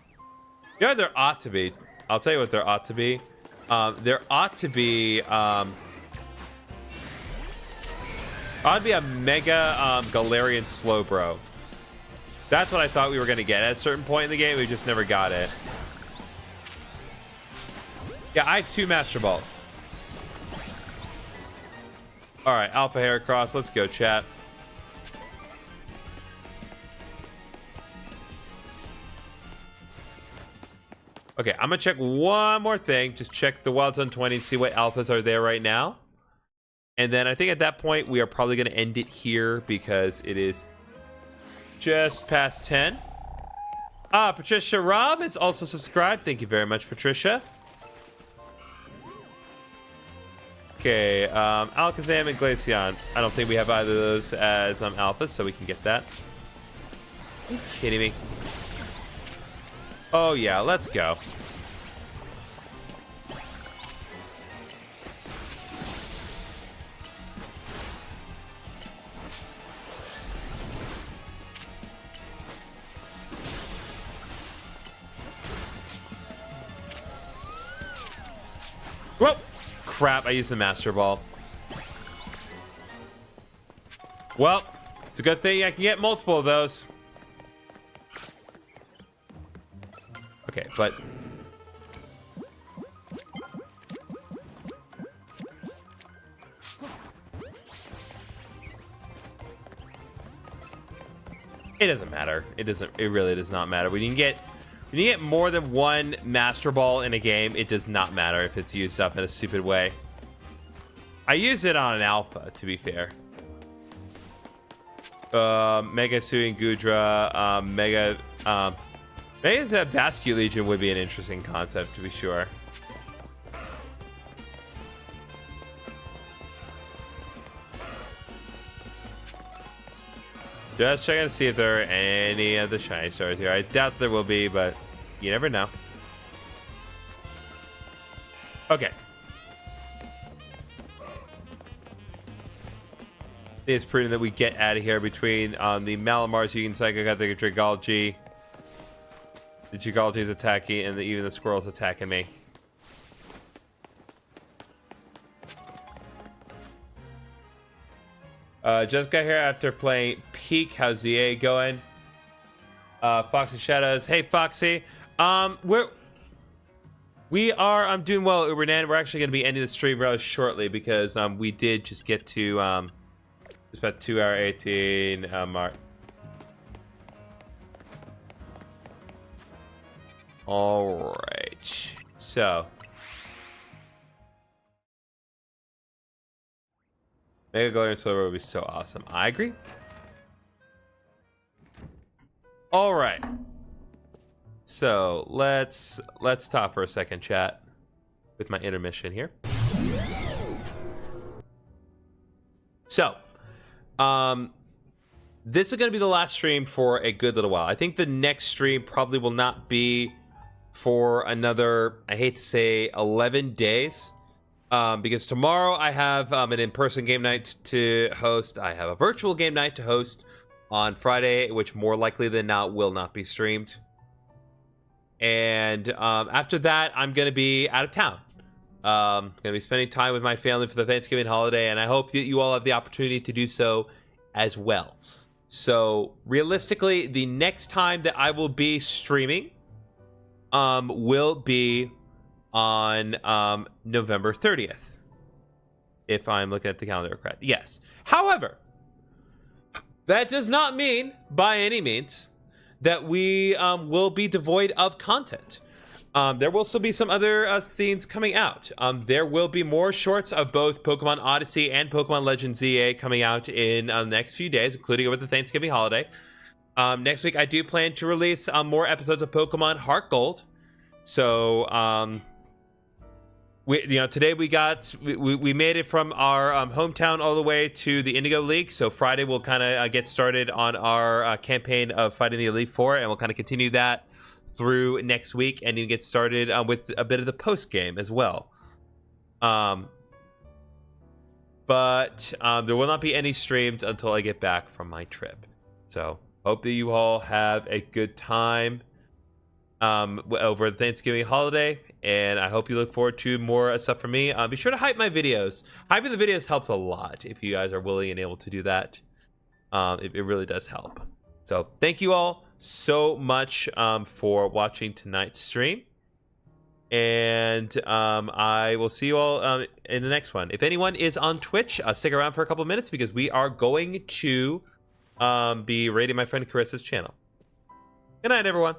You know, there ought to be. I'll tell you what there ought to be. There ought to be a Mega Galarian Slowbro. That's what I thought we were going to get at a certain point in the game. We just never got it. Yeah, I have 2 Master Balls. All right, Alpha Heracross. Let's go, chat. Okay, I'm going to check one more thing. Just check the Wild Zone 20 and see what alphas are there right now. And then I think at that point, we are probably going to end it here because it is just past 10. Patricia Robb is also subscribed. Thank you very much, Patricia. Okay, Alakazam and Glaceon. I don't think we have either of those as alphas, so we can get that. Are you kidding me? Oh yeah, let's go. Whoa! Crap, I used the Master Ball. Well, it's a good thing I can get multiple of those. Okay, but... it doesn't matter. It really does not matter. When you get more than one Master Ball in a game, it does not matter if it's used up in a stupid way. I use it on an alpha, to be fair. Mega Sui and Gudra, Mega Bascule Legion would be an interesting concept, to be sure. Just checking to see if there are any of the shiny stars here. I doubt there will be, but you never know. Okay. it's prudent that we get out of here between the Malamars using Psychic, I think Dragology. The Dragology is attacking, and even the squirrel's attacking me. Just got here after playing Peak. How's ZA going? Foxy Shadows. Hey, Foxy. We are doing well, Ubernan. We're actually going to be ending the stream rather shortly because we did just get to it's about 2 hour 18 mark. All right, so Mega Golden Silver would be so awesome. I agree. All right. So let's talk for a second, chat, with my intermission here. So, this is going to be the last stream for a good little while. I think the next stream probably will not be for another, I hate to say, 11 days. Because tomorrow I have an in-person game night to host. I have a virtual game night to host on Friday, which more likely than not will not be streamed. And after that, I'm going to be out of town. Going to be spending time with my family for the Thanksgiving holiday, and I hope that you all have the opportunity to do so as well. So, realistically, the next time that I will be streaming will be on November 30th. If I'm looking at the calendar correct. Yes. However, that does not mean, by any means, that we will be devoid of content. There will still be some other scenes coming out. There will be more shorts of both Pokemon Odyssey and Pokemon Legends ZA coming out in the next few days, including over the Thanksgiving holiday. Next week, I do plan to release more episodes of Pokemon Heart Gold. So, today we made it from our hometown all the way to the Indigo League. So Friday we'll kind of get started on our campaign of fighting the Elite Four, and we'll kind of continue that through next week, and you get started with a bit of the post game as well. But there will not be any streams until I get back from my trip. So hope that you all have a good time over the Thanksgiving holiday, and I hope you look forward to more stuff from me. Be sure to hype my videos. Hyping the videos helps a lot if you guys are willing and able to do that. It really does help. So thank you all so much for watching tonight's stream, and I will see you all in the next one. If anyone is on Twitch, stick around for a couple minutes because we are going to be raiding my friend Carissa's channel. Good night, everyone.